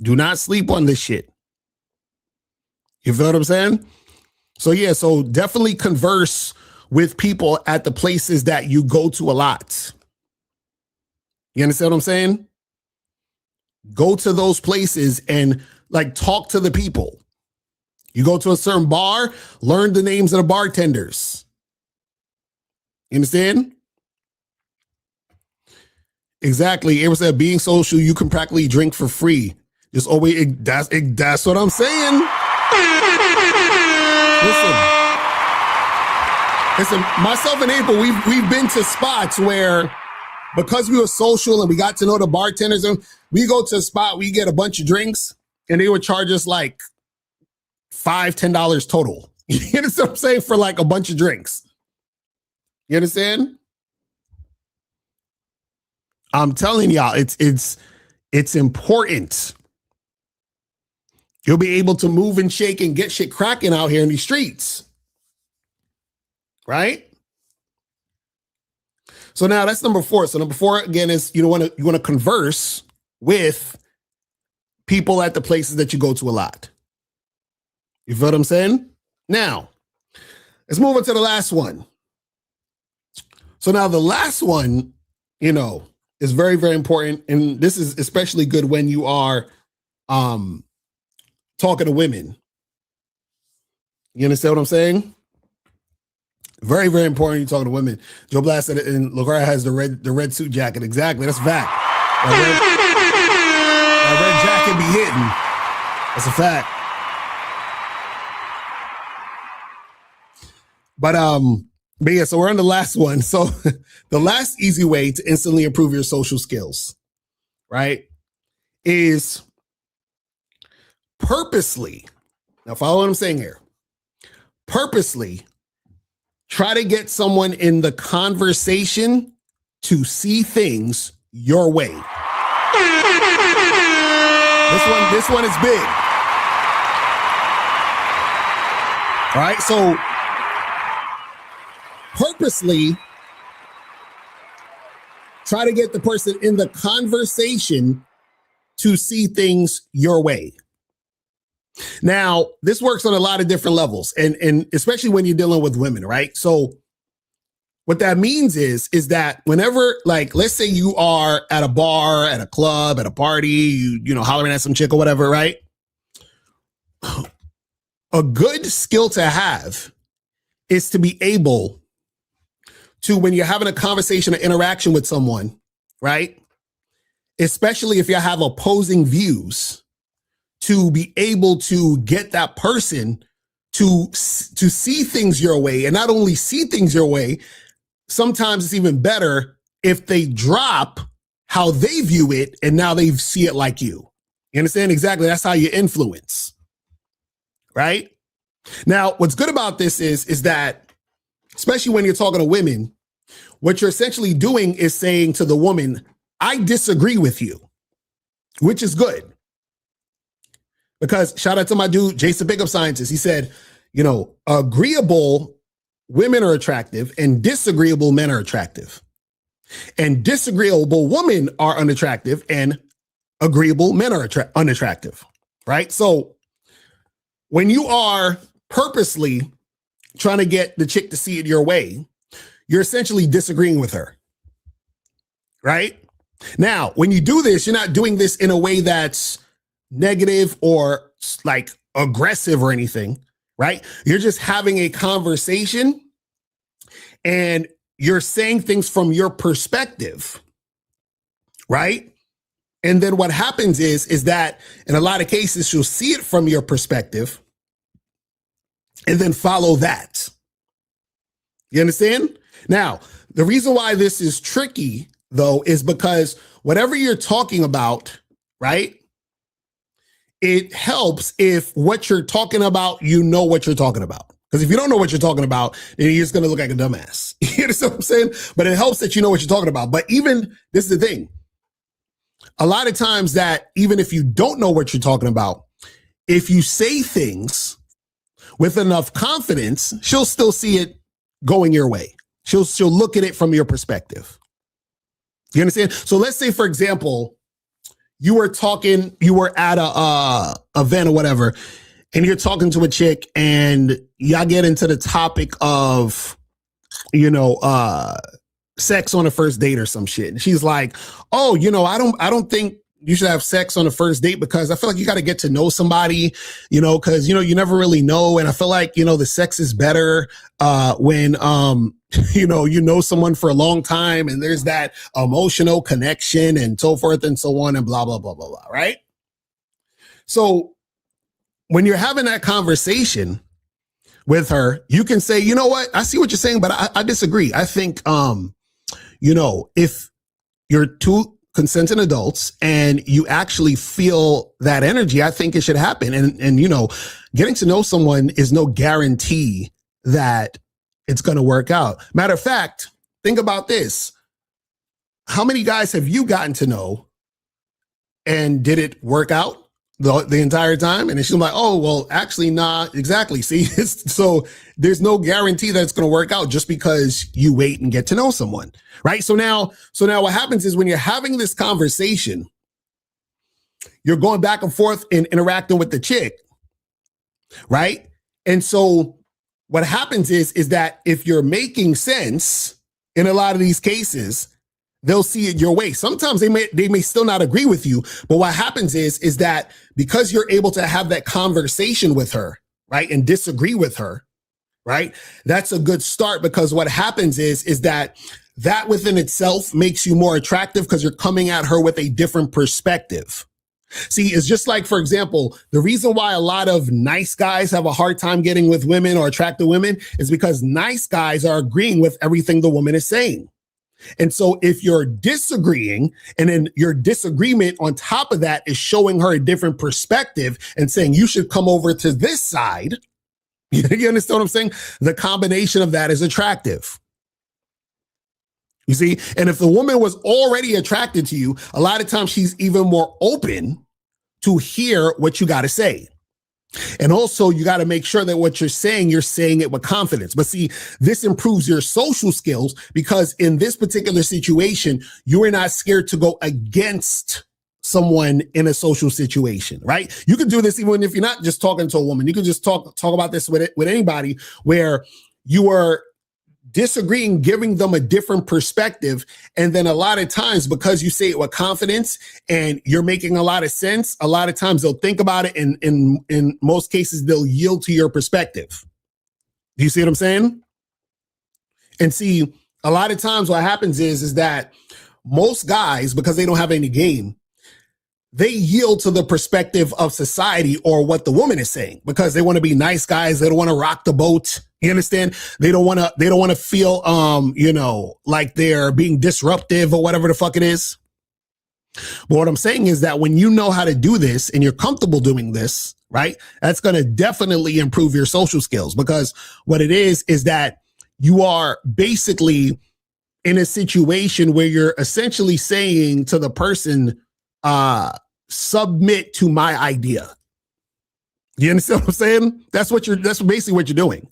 S10: Do not sleep on this shit. You feel what I'm saying? So yeah, so definitely converse with people at the places that you go to a lot. You understand what I'm saying? Go to those places and like talk to the people. You go to a certain bar, learn the names of the bartenders. You understand? Exactly. It was said being social, you can practically drink for free. Just always that's what I'm saying. Listen, myself and April, we've been to spots where because we were social and we got to know the bartenders, and we go to a spot, we get a bunch of drinks, and they would charge us like $5-10 total. You understand what I'm saying? For like a bunch of drinks. You understand? I'm telling y'all, it's important. You'll be able to move and shake and get shit cracking out here in these streets. Right? So now that's number 4. So number 4 again is you want to converse with people at the places that you go to a lot. You feel what I'm saying? Now, let's move on to the last one. So now the last one, is very, very important. And this is especially good when you are talking to women. You understand what I'm saying? Very, very important you're talking to women. Joe Blast said it, and Locario has the red suit jacket. Exactly. That's a fact. That red jacket be hitting. That's a fact. But yeah, so we're on the last one. So the last easy way to instantly improve your social skills, right, is purposely, now follow what I'm saying here, purposely try to get someone in the conversation to see things your way. This one is big. All right, so purposely try to get the person in the conversation to see things your way. Now, this works on a lot of different levels, and especially when you're dealing with women, right? So what that means is that whenever, like, let's say you are at a bar, at a club, at a party, you know, hollering at some chick or whatever, right? A good skill to have is to be able to, when you're having a conversation or interaction with someone, right? Especially if you have opposing views, to be able to get that person to see things your way, and not only see things your way, sometimes it's even better if they drop how they view it and now they see it like you. You understand? Exactly. That's how you influence. Right? Now, what's good about this is that, especially when you're talking to women, what you're essentially doing is saying to the woman, I disagree with you, which is good. Because shout out to my dude, Jason Pickup Scientist. He said, you know, agreeable women are attractive and disagreeable men are attractive. And disagreeable women are unattractive and agreeable men are unattractive, right? So when you are purposely trying to get the chick to see it your way, you're essentially disagreeing with her, right? Now, when you do this, you're not doing this in a way that's negative or like aggressive or anything, right? You're just having a conversation and you're saying things from your perspective, right? And then what happens is that in a lot of cases, she'll see it from your perspective and then follow that. You understand? Now, the reason why this is tricky, though, is because whatever you're talking about, right? It helps if what you're talking about, you know what you're talking about. Because if you don't know what you're talking about, then you're just going to look like a dumbass. You understand what I'm saying? But it helps that you know what you're talking about. But even, this is the thing, a lot of times that even if you don't know what you're talking about, if you say things with enough confidence, she'll still see it going your way. She'll look at it from your perspective. You understand? So let's say, for example, you were at a event or whatever, and you're talking to a chick and y'all get into the topic of, sex on a first date or some shit. And she's like, oh, I don't think you should have sex on a first date because I feel like you got to get to know somebody, because, you never really know. And I feel like, the sex is better when, you know someone for a long time and there's that emotional connection and so forth and so on and blah, blah, blah, blah, blah. Right. So when you're having that conversation with her, you can say, you know what? I see what you're saying, but I disagree. I think, if you're two consenting adults and you actually feel that energy, I think it should happen. And getting to know someone is no guarantee that it's going to work out. Matter of fact, think about this. How many guys have you gotten to know and did it work out the entire time? And she's like, oh, well, actually, nah, exactly. See, so there's no guarantee that it's going to work out just because you wait and get to know someone. Right. So now what happens is when you're having this conversation, you're going back and forth and interacting with the chick. Right. And so what happens is that if you're making sense in a lot of these cases, they'll see it your way. Sometimes they may still not agree with you, but what happens is that because you're able to have that conversation with her, right, and disagree with her, right, that's a good start, because what happens is that within itself makes you more attractive because you're coming at her with a different perspective. See, it's just like, for example, the reason why a lot of nice guys have a hard time getting with women or attractive women is because nice guys are agreeing with everything the woman is saying. And so if you're disagreeing and then your disagreement on top of that is showing her a different perspective and saying you should come over to this side, you understand what I'm saying? The combination of that is attractive. You see, and if the woman was already attracted to you, a lot of times she's even more open to hear what you got to say. And also, you got to make sure that what you're saying it with confidence. But see, this improves your social skills because in this particular situation, you are not scared to go against someone in a social situation, right? You can do this even if you're not just talking to a woman. You can just talk about this with anybody where you are disagreeing, giving them a different perspective. And then a lot of times, because you say it with confidence and you're making a lot of sense, a lot of times they'll think about it. And in most cases, they'll yield to your perspective. Do you see what I'm saying? And see, a lot of times what happens is that most guys, because they don't have any game, they yield to the perspective of society or what the woman is saying because they want to be nice guys. They don't want to rock the boat. You understand? They don't want to feel, like they're being disruptive or whatever the fuck it is. But what I'm saying is that when you know how to do this and you're comfortable doing this, right, that's going to definitely improve your social skills, because what it is that you are basically in a situation where you're essentially saying to the person, submit to my idea. You understand what I'm saying? That's basically what you're doing.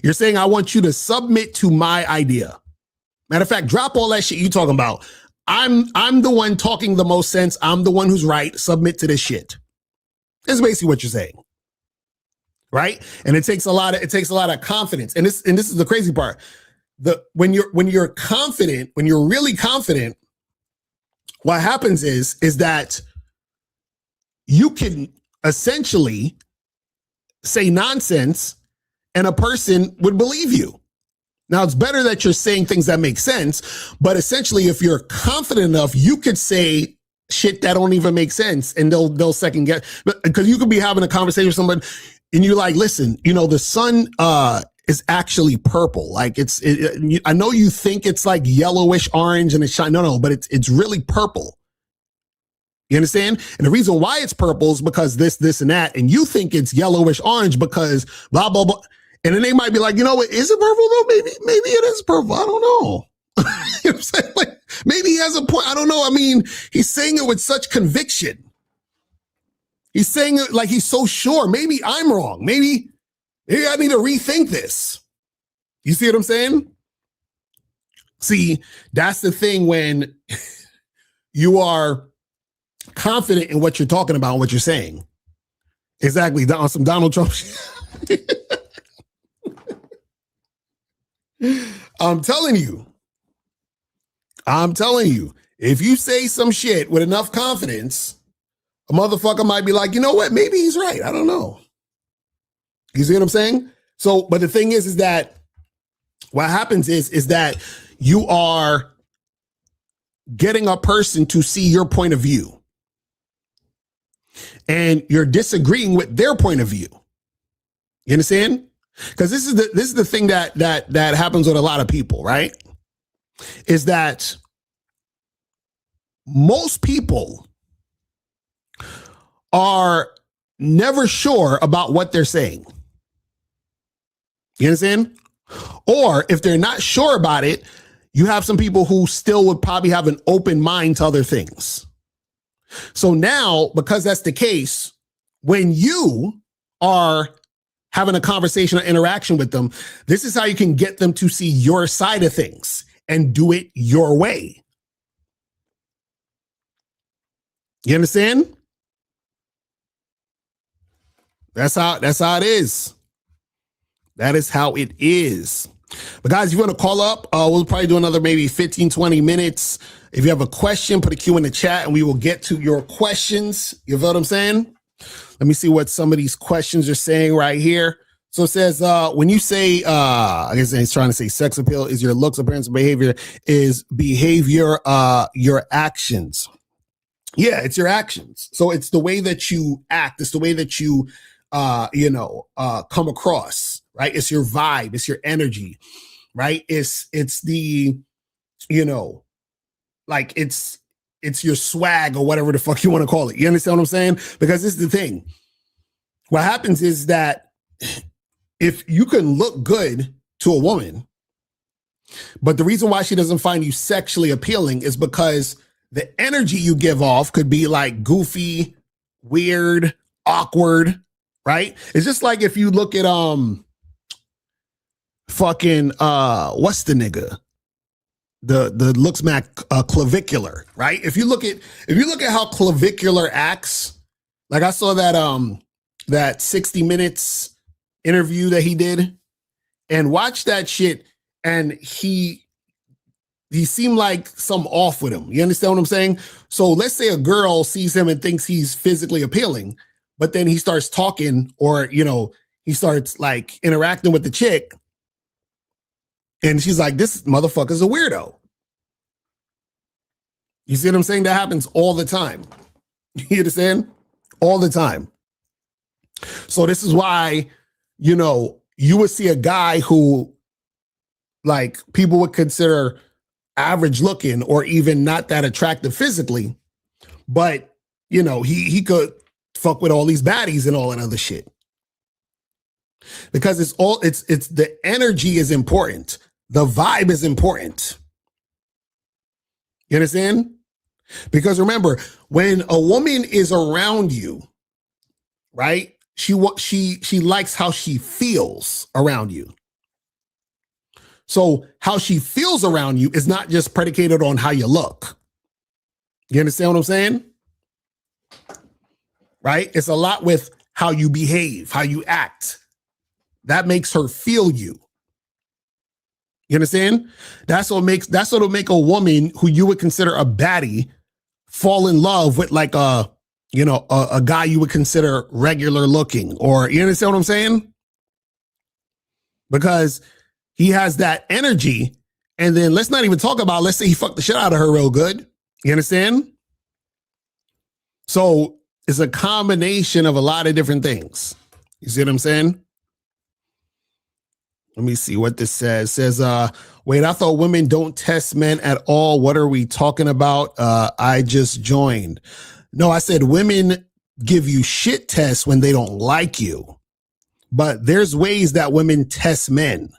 S10: You're saying, I want you to submit to my idea. Matter of fact, drop all that shit you talking about. I'm the one talking the most sense. I'm the one who's right. Submit to this shit. That's basically what you're saying. Right? And it takes a lot of confidence. And this is the crazy part. When you're confident, when you're really confident, what happens is that you can essentially say nonsense and a person would believe you. Now, it's better that you're saying things that make sense, but essentially, if you're confident enough, you could say shit that don't even make sense, and they'll second guess. Because you could be having a conversation with somebody, and you're like, "Listen, the sun is actually purple. Like I know you think it's like yellowish orange and it's shiny. No, but it's really purple. You understand? And the reason why it's purple is because this, and that, and you think it's yellowish orange because blah blah blah." And then they might be like, you know what? Is it purple though? Maybe it is purple. I don't know. You know what I'm saying? Like, maybe he has a point. I don't know. I mean, he's saying it with such conviction. He's saying it like he's so sure. Maybe I'm wrong. Maybe I need to rethink this. You see what I'm saying? See, that's the thing when you are confident in what you're talking about and what you're saying. Exactly. On some Donald Trump shit. I'm telling you, if you say some shit with enough confidence, a motherfucker might be like, you know what? Maybe he's right. I don't know. You see what I'm saying? So, but the thing is that what happens is that you are getting a person to see your point of view and you're disagreeing with their point of view. You understand? Because this is the thing that happens with a lot of people, right? Is that most people are never sure about what they're saying. You understand? Or if they're not sure about it, you have some people who still would probably have an open mind to other things. So now, because that's the case, when you are having a conversation or interaction with them, this is how you can get them to see your side of things and do it your way. You understand? That's how it is. That is how it is. But guys, if you want to call up, we'll probably do another maybe 15, 20 minutes. If you have a question, put a Q in the chat and we will get to your questions. You feel what I'm saying? Let me see what some of these questions are saying right here. So it says, when you say, I guess it's trying to say sex appeal is your looks, appearance, behavior, is behavior, your actions. Yeah, it's your actions. So it's the way that you act. It's the way that you, come across, right? It's your vibe. It's your energy, right? It's the, like it's your swag or whatever the fuck you want to call it. You understand what I'm saying? Because this is the thing. What happens is that if you can look good to a woman, but the reason why she doesn't find you sexually appealing is because the energy you give off could be like goofy, weird, awkward, right? It's just like if you look at what's the nigga? The looks Mac clavicular, right? If you look at how clavicular acts, like I saw that 60 Minutes interview that he did, and watch that shit, and he seemed like something off with him. You understand what I'm saying? So let's say a girl sees him and thinks he's physically appealing, but then he starts talking, or he starts like interacting with the chick, and she's like, this motherfucker's a weirdo. You see what I'm saying? That happens all the time. You understand? All the time. So this is why, you would see a guy who, like, people would consider average looking or even not that attractive physically, but, he could fuck with all these baddies and all that other shit. Because it's the energy is important. The vibe is important. You understand? Because remember, when a woman is around you, right? She likes how she feels around you. So how she feels around you is not just predicated on how you look. You understand what I'm saying? Right? It's a lot with how you behave, how you act. That makes her feel you. You understand? That'll make a woman who you would consider a baddie fall in love with like a you know, a guy you would consider regular looking, or you understand what I'm saying? Because he has that energy. And then let's not even talk about, let's say he fucked the shit out of her real good. You understand? So it's a combination of a lot of different things. You see what I'm saying? Let me see what this says. It says, wait, I thought women don't test men at all. What are we talking about? I just joined. No, I said women give you shit tests when they don't like you. But there's ways that women test men.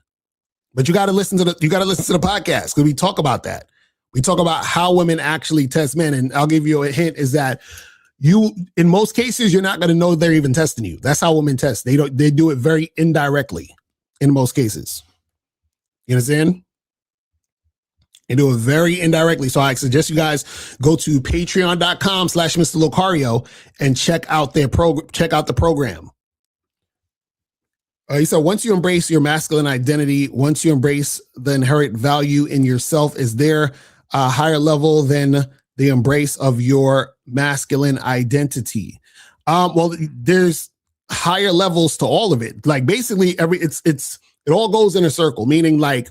S10: But you got to listen to the podcast, because we talk about that. We talk about how women actually test men. And I'll give you a hint, is that in most cases, you're not going to know they're even testing you. That's how women test. They do it very indirectly in most cases. You understand? They do it very indirectly. So I suggest you guys go to patreon.com/Mr. Locario and check out the program. He said, once you embrace your masculine identity, once you embrace the inherent value in yourself, is there a higher level than the embrace of your masculine identity? Well, there's higher levels to all of it. Like basically it all goes in a circle, meaning like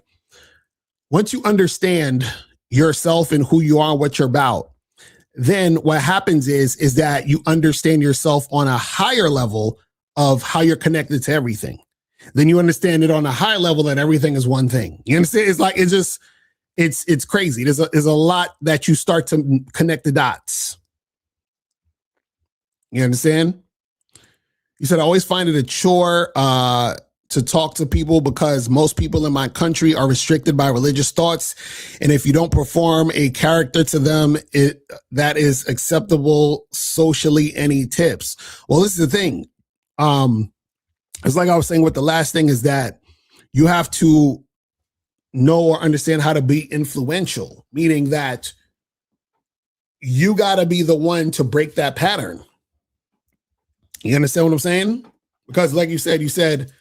S10: once you understand yourself and who you are, what you're about, then what happens is that you understand yourself on a higher level of how you're connected to everything. Then you understand it on a higher level that everything is one thing. You understand? It's like, it's crazy. There's a lot that you start to connect the dots. You understand? You said, I always find it a chore to talk to people because most people in my country are restricted by religious thoughts. And if you don't perform a character to them, that is acceptable socially. Any tips? Well, this is the thing. It's like I was saying with the last thing, is that you have to know or understand how to be influential, meaning that you got to be the one to break that pattern. You understand what I'm saying? Because like you said,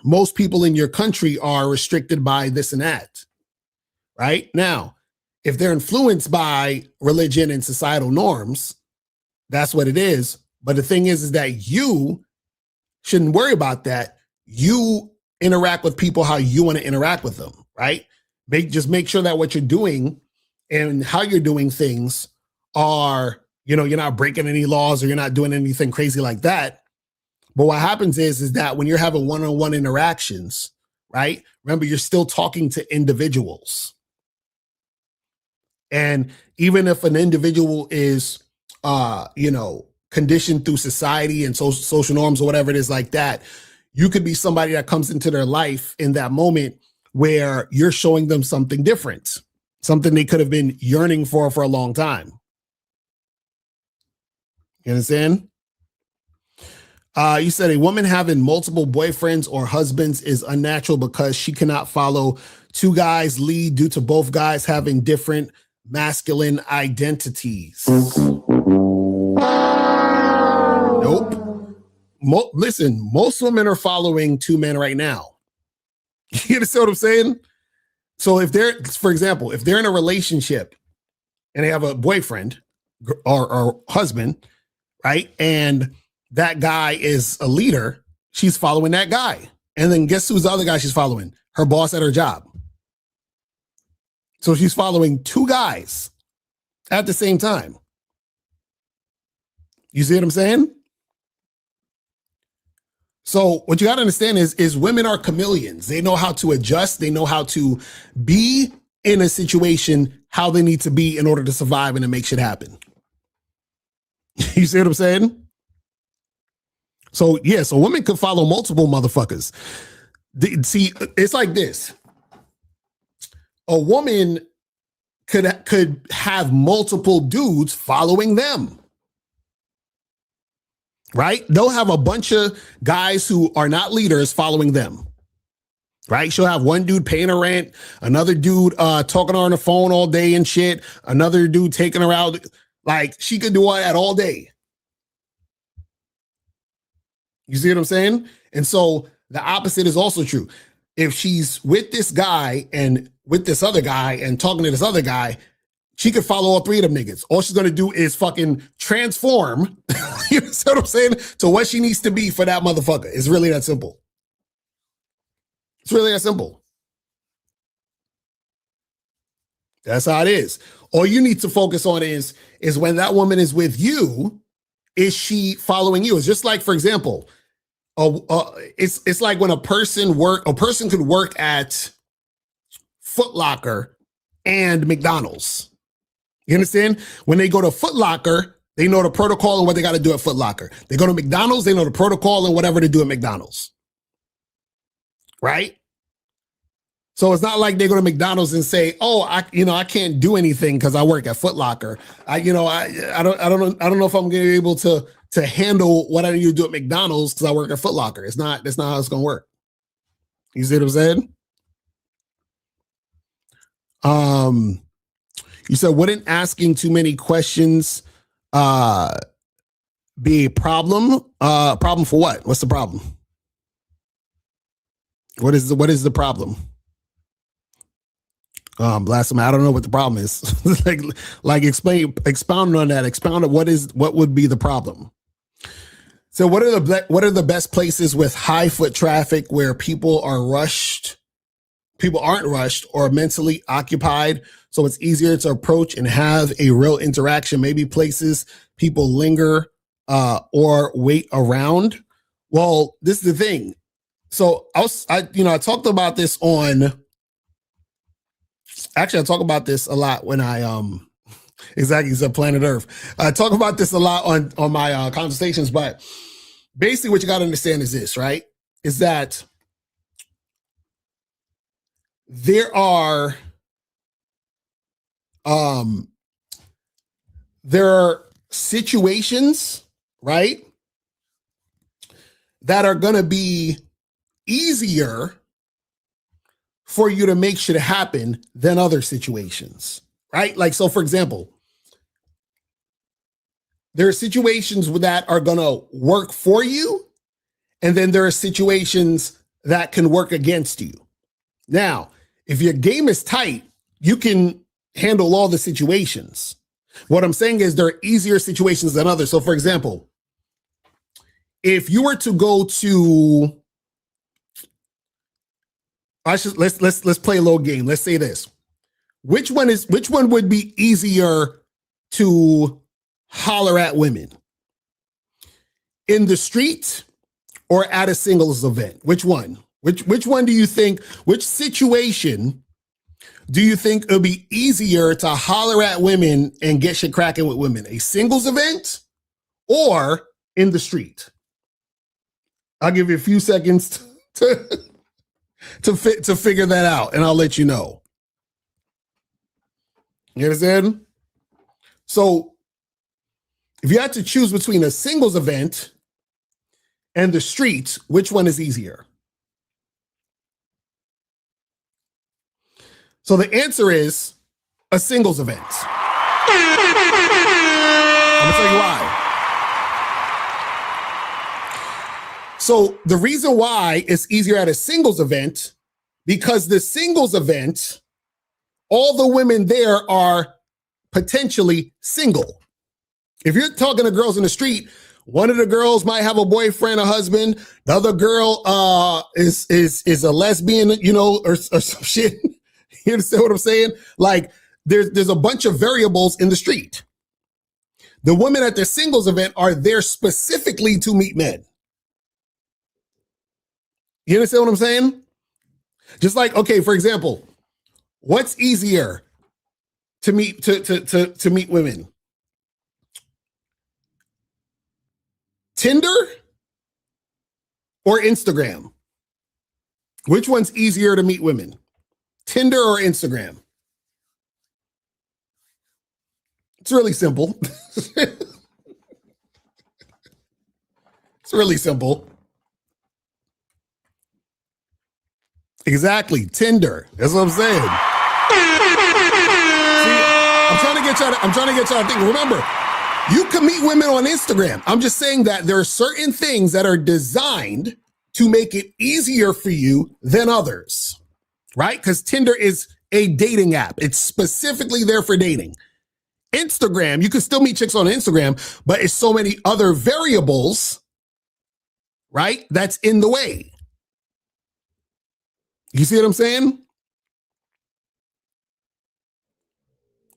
S10: most people in your country are restricted by this and that, right? Now, if they're influenced by religion and societal norms, that's what it is. But the thing is that you shouldn't worry about that. You interact with people how you want to interact with them, right? Just make sure that what you're doing and how you're doing things are, you're not breaking any laws or you're not doing anything crazy like that. But what happens is that when you're having one-on-one interactions, right? Remember, you're still talking to individuals. And even if an individual is, conditioned through society and social norms or whatever it is like that, you could be somebody that comes into their life in that moment where you're showing them something different, something they could have been yearning for a long time. You understand? You said a woman having multiple boyfriends or husbands is unnatural because she cannot follow two guys' lead due to both guys having different masculine identities. Nope. Listen, most women are following two men right now. You understand what I'm saying? So if they're, for example, if they're in a relationship and they have a boyfriend or husband, right? And that guy is a leader, she's following that guy. And then guess who's the other guy she's following? Her boss at her job. So she's following two guys at the same time. You see what I'm saying? So what you got to understand is women are chameleons. They know how to adjust. They know how to be in a situation how they need to be in order to survive and to make shit happen. You see what I'm saying? So yeah, so women could follow multiple motherfuckers. See, it's like this. A woman could have multiple dudes following them. Right? They'll have a bunch of guys who are not leaders following them. Right? She'll have one dude paying her rent, another dude talking to her on the phone all day and shit, another dude taking her out. Like, she could do all that all day. You see what I'm saying? And so the opposite is also true. If she's with this guy and with this other guy and talking to this other guy, She could follow all three of them niggas. All she's gonna do is fucking transform, you know what I'm saying, to what she needs to be for that motherfucker. It's really that simple. It's really that simple. That's how it is. All you need to focus on is when that woman is with you, is she following you? It's just like, for example, it's like when a person could work at Foot Locker and McDonald's. You understand? When they go to Foot Locker, they know the protocol and what they got to do at Foot Locker. They go to McDonald's, they know the protocol and whatever to do at McDonald's. Right? So it's not like they go to McDonald's and say, "Oh, I can't do anything because I work at Foot Locker. I don't know if I'm gonna be able to handle what I need to do at McDonald's because I work at Foot Locker." That's not how it's gonna work. You see what I'm saying? You said, wouldn't asking too many questions be a problem? Problem for what? What's the problem? What is the problem? Blasphemy. I don't know what the problem is. like expound on that. Expound on what would be the problem. So what are the best places with high foot traffic where people aren't rushed or mentally occupied, so it's easier to approach and have a real interaction? Maybe places people linger or wait around. Well, this is the thing. So I talked about this on. Actually, I talk about this a lot when I exactly, it's a Planet Earth. I talk about this a lot on my conversations, but basically what you got to understand is this, right? Is that there are situations, right, that are going to be easier for you to make shit happen than other situations, right? Like, so for example, there are situations that are going to work for you, and then there are situations that can work against you. Now, if your game is tight, you can handle all the situations. What I'm saying is there are easier situations than others. So for example, if you were to go to, let's play a little game. Let's say this. Which one would be easier to holler at women? In the street or at a singles event? Which one? Which one do you think, which situation do you think it'll be easier to holler at women and get shit cracking with women? A singles event or in the street? I'll give you a few seconds to figure that out, and I'll let you know. You understand? So if you had to choose between a singles event and the street, which one is easier? So the answer is a singles event. I'm gonna tell you why. So the reason why it's easier at a singles event, because the singles event, all the women there are potentially single. If you're talking to girls in the street, one of the girls might have a boyfriend, a husband. The other girl is a lesbian, or some shit. You understand what I'm saying? Like there's a bunch of variables in the street. The women at the singles event are there specifically to meet men. You understand what I'm saying? Just like, okay, for example, what's easier to meet to meet women? Tinder or Instagram? Which one's easier to meet women? Tinder or Instagram? It's really simple. It's really simple. Exactly, Tinder. That's what I'm saying. See, I'm trying to get y'all to think. Remember, you can meet women on Instagram. I'm just saying that there are certain things that are designed to make it easier for you than others, right? Because Tinder is a dating app. It's specifically there for dating. Instagram, you can still meet chicks on Instagram, but it's so many other variables, right? That's in the way. You see what I'm saying?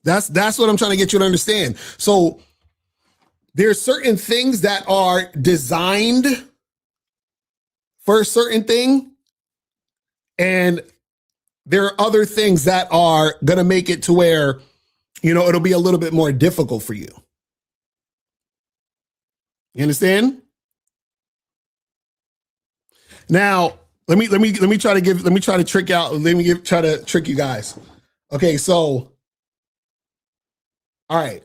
S10: That's what I'm trying to get you to understand. So there's certain things that are designed for a certain thing, and there are other things that are going to make it to where, you know, it'll be a little bit more difficult for you. You understand? Now, let me try to trick you guys. Okay, so all right.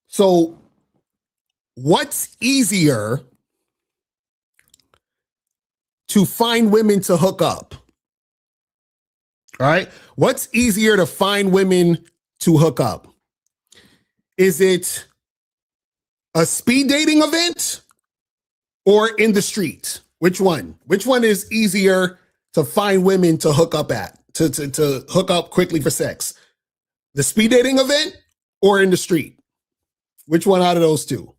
S10: So what's easier to find women to hook up? All right. What's easier to find women to hook up? Is it a speed dating event or in the street? Which one? Which one is easier to find women to hook up at, to hook up quickly for sex? The speed dating event or in the street? Which one out of those two?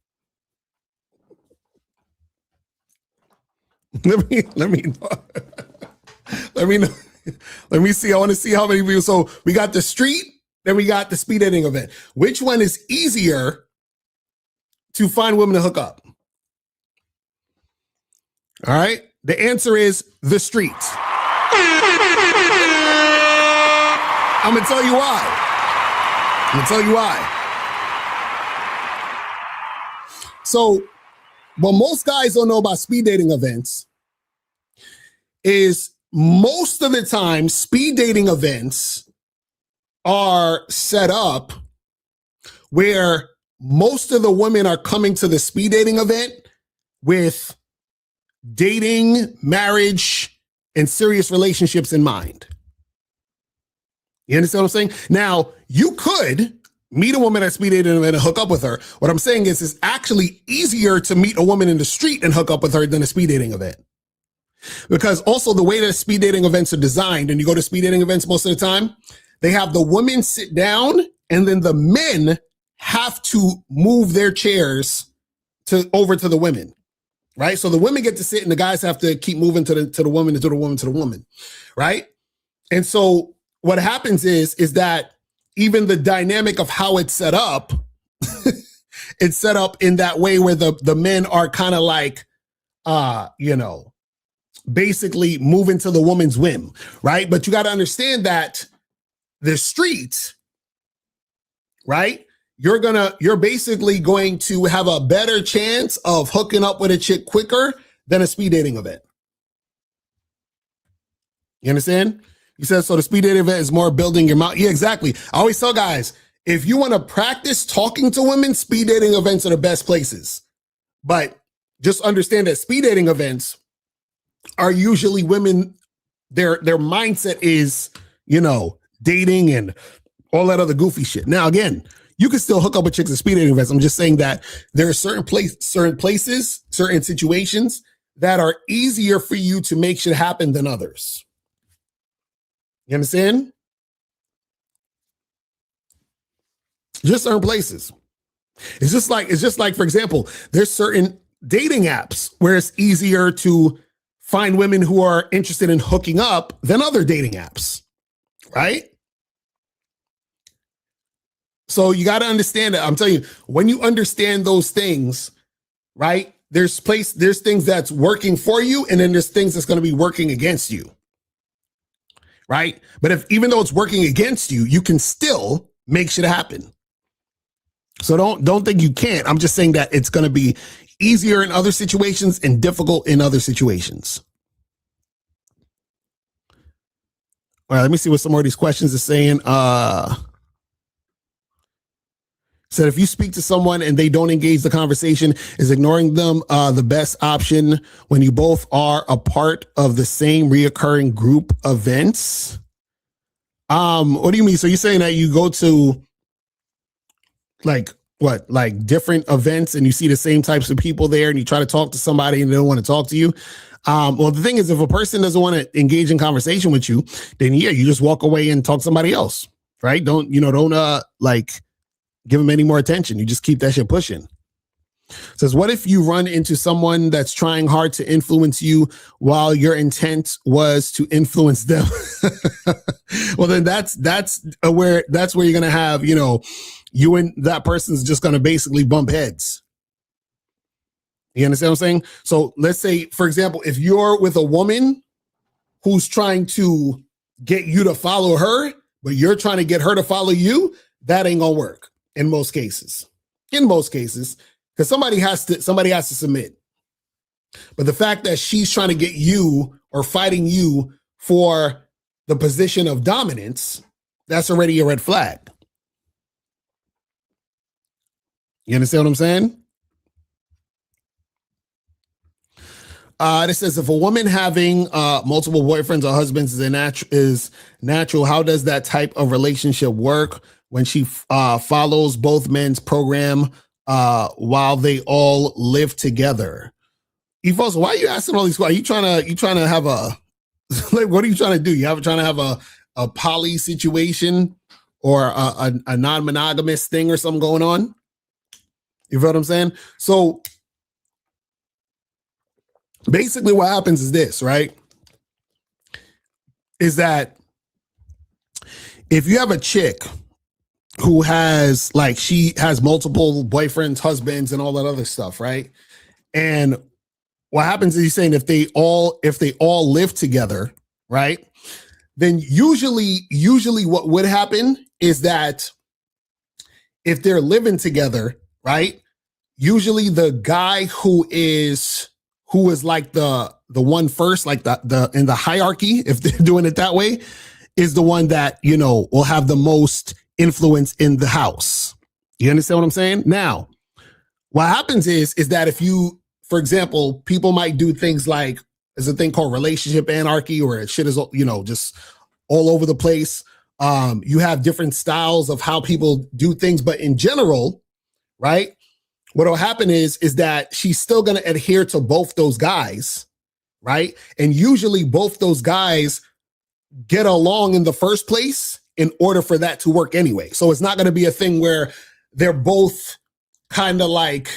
S10: Let me see. I want to see how many people. So we got the street, then we got the speed dating event. Which one is easier to find women to hook up? All right. The answer is the street. I'm gonna tell you why. So, what most guys don't know about speed dating events is most of the time, speed dating events are set up where most of the women are coming to the speed dating event with dating, marriage, and serious relationships in mind. You understand what I'm saying? Now, you could meet a woman at speed dating event and hook up with her. What I'm saying is it's actually easier to meet a woman in the street and hook up with her than a speed dating event. Because also the way that speed dating events are designed, and you go to speed dating events most of the time, they have the women sit down and then the men have to move their chairs over to the women, right? So the women get to sit and the guys have to keep moving to the woman, to the woman, to the woman, right? And so what happens is that even the dynamic of how it's set up, it's set up in that way where the men are kind of like, basically moving to the woman's whim, right? But you got to understand that the street, right? You're basically going to have a better chance of hooking up with a chick quicker than a speed dating event. You understand? He says, so the speed dating event is more building your mouth. Yeah, exactly. I always tell guys, if you want to practice talking to women, speed dating events are the best places. But just understand that speed dating events are usually women, their mindset is, dating and all that other goofy shit. Now, again, you can still hook up with chicks at speed dating events. I'm just saying that there are certain places, certain situations that are easier for you to make shit happen than others. You understand? Just certain places. It's just like, for example, there's certain dating apps where it's easier to find women who are interested in hooking up than other dating apps, right? So you got to understand that. I'm telling you, when you understand those things, right? There's things that's working for you, and then there's things that's going to be working against you, right? But even though it's working against you, you can still make shit happen. So don't think you can't. I'm just saying that it's going to be easier in other situations and difficult in other situations. All right, let me see what some more of these questions are saying. Said if you speak to someone and they don't engage the conversation, is ignoring them the best option when you both are a part of the same reoccurring group events? What do you mean? So you're saying that you go to like different events and you see the same types of people there and you try to talk to somebody and they don't want to talk to you? Well, the thing is, if a person doesn't want to engage in conversation with you, then yeah, you just walk away and talk to somebody else. right? Don't like give them any more attention. You just keep that shit pushing. It says, what if you run into someone that's trying hard to influence you while your intent was to influence them? Well, then that's where you're going to have, you and that person's just going to basically bump heads. You understand what I'm saying? So let's say, for example, if you're with a woman who's trying to get you to follow her, but you're trying to get her to follow you, that ain't gonna work in most cases. Because somebody has to submit. But the fact that she's trying to get you or fighting you for the position of dominance, that's already a red flag. You understand what I'm saying? This says, if a woman having multiple boyfriends or husbands is natural, how does that type of relationship work when she follows both men's program while they all live together? Evos, why are you asking all these questions? Are you trying to have a like? What are you trying to do? Trying to have a poly situation or a non-monogamous thing or something going on? You feel what I'm saying? So basically what happens is this, right? Is that if you have a chick who has she has multiple boyfriends, husbands, and all that other stuff, right? And what happens is he's saying if they all live together, right? Then usually what would happen is that if they're living together, right? Usually the guy who is like the one first, like the in the hierarchy, if they're doing it that way, is the one that, will have the most influence in the house. You understand what I'm saying? Now, what happens is that if you, for example, people might do things like, there's a thing called relationship anarchy, where shit is, just all over the place. You have different styles of how people do things, but in general, right? What will happen is that she's still going to adhere to both those guys, right? And usually both those guys get along in the first place in order for that to work anyway. So it's not going to be a thing where they're both kind of like,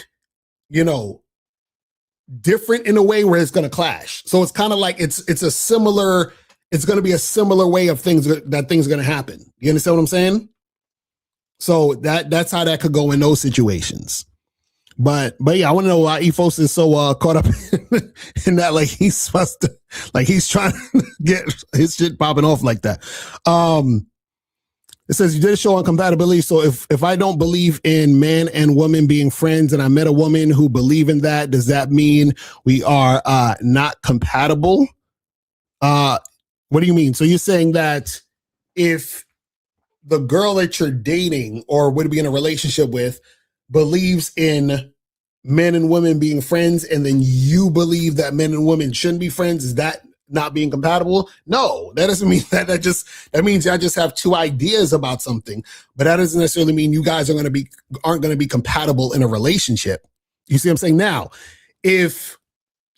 S10: different in a way where it's going to clash. So it's kind of like it's going to be a similar way of things are going to happen. You understand what I'm saying? So that's how that could go in those situations. But yeah, I want to know why Ethos is so caught up in that, like he's supposed to, like he's trying to get his shit popping off like that. It says you did a show on compatibility. So if I don't believe in man and woman being friends, and I met a woman who believe in that, does that mean we are not compatible? What do you mean? So you're saying that if the girl that you're dating or would be in a relationship with believes in men and women being friends, and then you believe that men and women shouldn't be friends, is that not being compatible? No, that doesn't mean that. That means I just have two ideas about something, but that doesn't necessarily mean you guys aren't going to be compatible in a relationship. You see what I'm saying? Now, if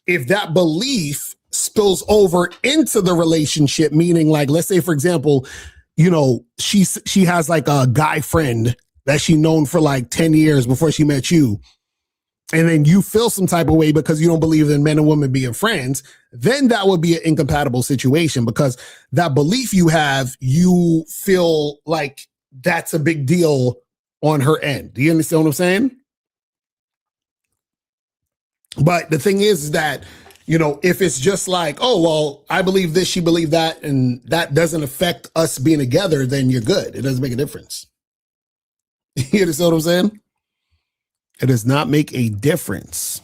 S10: that belief spills over into the relationship, meaning like, let's say, for example, she has like a guy friend that she known for like 10 years before she met you, and then you feel some type of way because you don't believe in men and women being friends, then that would be an incompatible situation, because that belief you have, you feel like that's a big deal on her end. Do you understand what I'm saying? But the thing is that, if it's just like, oh, well, I believe this, she believed that, and that doesn't affect us being together, then you're good. It doesn't make a difference. You understand what I'm saying? It does not make a difference.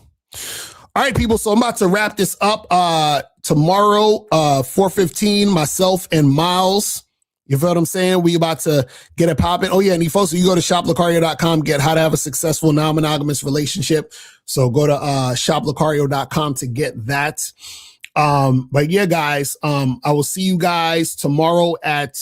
S10: All right, people. So I'm about to wrap this up. Tomorrow, 4:15, myself and Miles. You feel what I'm saying? We about to get it popping. Oh, yeah. And you folks, you go to shoplocario.com, get how to have a successful non-monogamous relationship. So go to shoplocario.com to get that. But yeah, guys, I will see you guys tomorrow at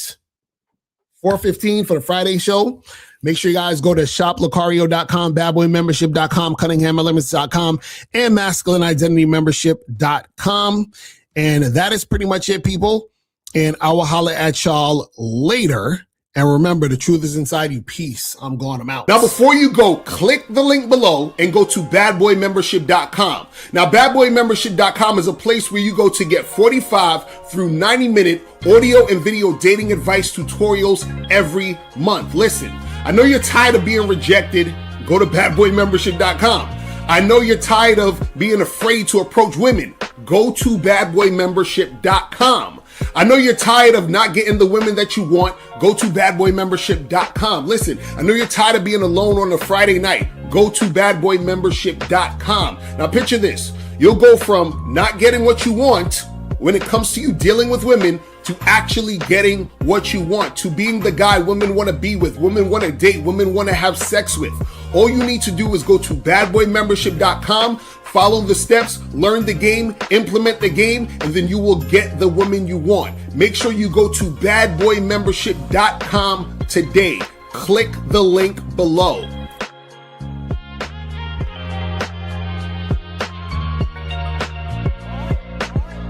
S10: 4:15 for the Friday show. Make sure you guys go to shoplocario.com, badboymembership.com, cunninghamelements.com, and masculineidentitymembership.com. And that is pretty much it, people. And I will holler at y'all later. And remember, the truth is inside you. Peace. I'm gone. I'm out. Now, before you go, click the link below and go to badboymembership.com. Now, badboymembership.com is a place where you go to get 45 through 90-minute audio and video dating advice tutorials every month. Listen, I know you're tired of being rejected. Go to badboymembership.com. I know you're tired of being afraid to approach women. Go to badboymembership.com. I know you're tired of not getting the women that you want. Go to badboymembership.com. Listen, I know you're tired of being alone on a Friday night. Go to badboymembership.com. Now picture this. You'll go from not getting what you want when it comes to you dealing with women to actually getting what you want, to being the guy women want to be with, women want to date, women want to have sex with. All you need to do is go to badboymembership.com, follow the steps, learn the game, implement the game, and then you will get the woman you want. Make sure you go to badboymembership.com today. Click the link below.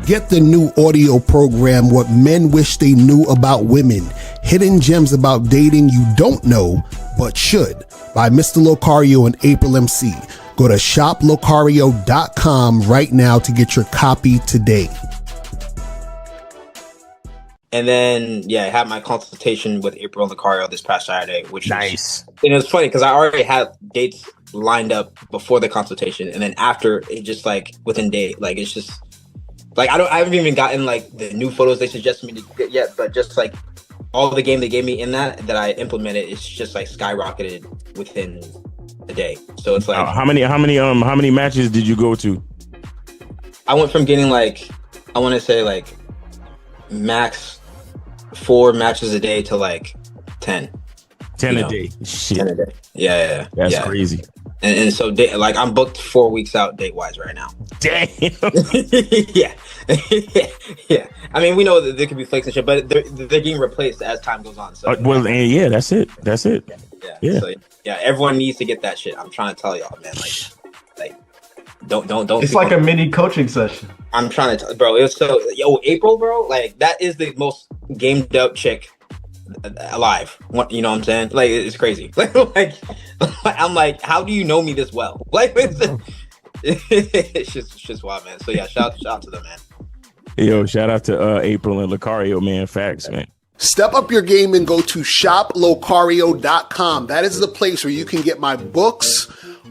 S10: Get the new audio program, What Men Wish They Knew About Women. Hidden gems about dating you don't know, but should, by Mr. Locario and April MC. Go to shoplocario.com right now to get your copy today.
S12: And then, I had my consultation with April and Locario this past Saturday, which
S5: Nice.
S12: and it was funny because I already had dates lined up before the consultation, and then after, it just like within day, like it's just like I haven't even gotten like the new photos they suggested me to get yet, but just like all the game they gave me in that I implemented, it's just like skyrocketed within a day. So it's like
S5: how many matches did you go to?
S12: I went from getting like, I want to say like max 4 matches a day to like 10
S5: a day. Shit.
S12: 10 a day. Yeah.
S5: That's crazy.
S12: And so like I'm booked 4 weeks out date wise right now.
S5: Damn.
S12: Yeah. I mean, we know that there could be flakes and shit, but they're getting replaced as time goes on. So
S5: well, and yeah, that's it. Yeah.
S12: So, everyone needs to get that shit. I'm trying to tell y'all, man. Like, don't.
S13: It's like a mini coaching session.
S12: I'm trying to, bro. It was so April, bro. Like that is the most gamed up chick alive. You know what I'm saying? Like it's crazy. like I'm like, how do you know me this well? Like it's just wild, man. So shout out to them, man.
S5: Yo, shout out to April and Locario, man. Facts, man.
S10: Step up your game and go to shoplocario.com. That is the place where you can get my books,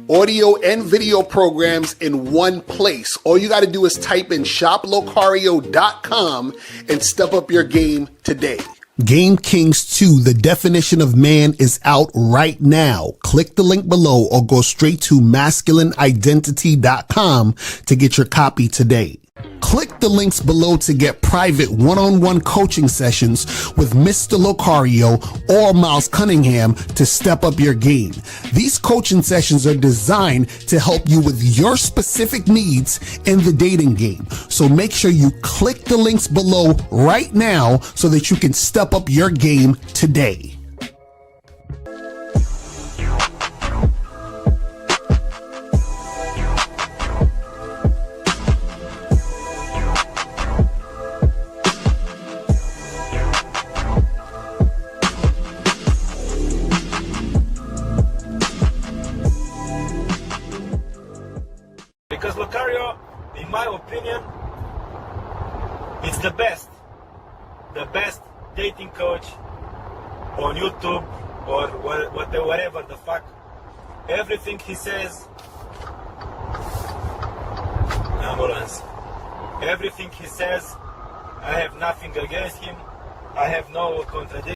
S10: audio, and video programs in one place. All you got to do is type in shoplocario.com and step up your game today. Game Kings 2, The Definition of Man, is out right now. Click the link below or go straight to masculineidentity.com to get your copy today. Click the links below to get private one-on-one coaching sessions with Mr. Locario or Miles Cunningham to step up your game. These coaching sessions are designed to help you with your specific needs in the dating game. So make sure you click the links below right now so that you can step up your game today.
S14: Because Locario, in my opinion, it's the best dating coach on YouTube or whatever the fuck. Everything he says, ambulance. Everything he says, I have nothing against him. I have no contradiction.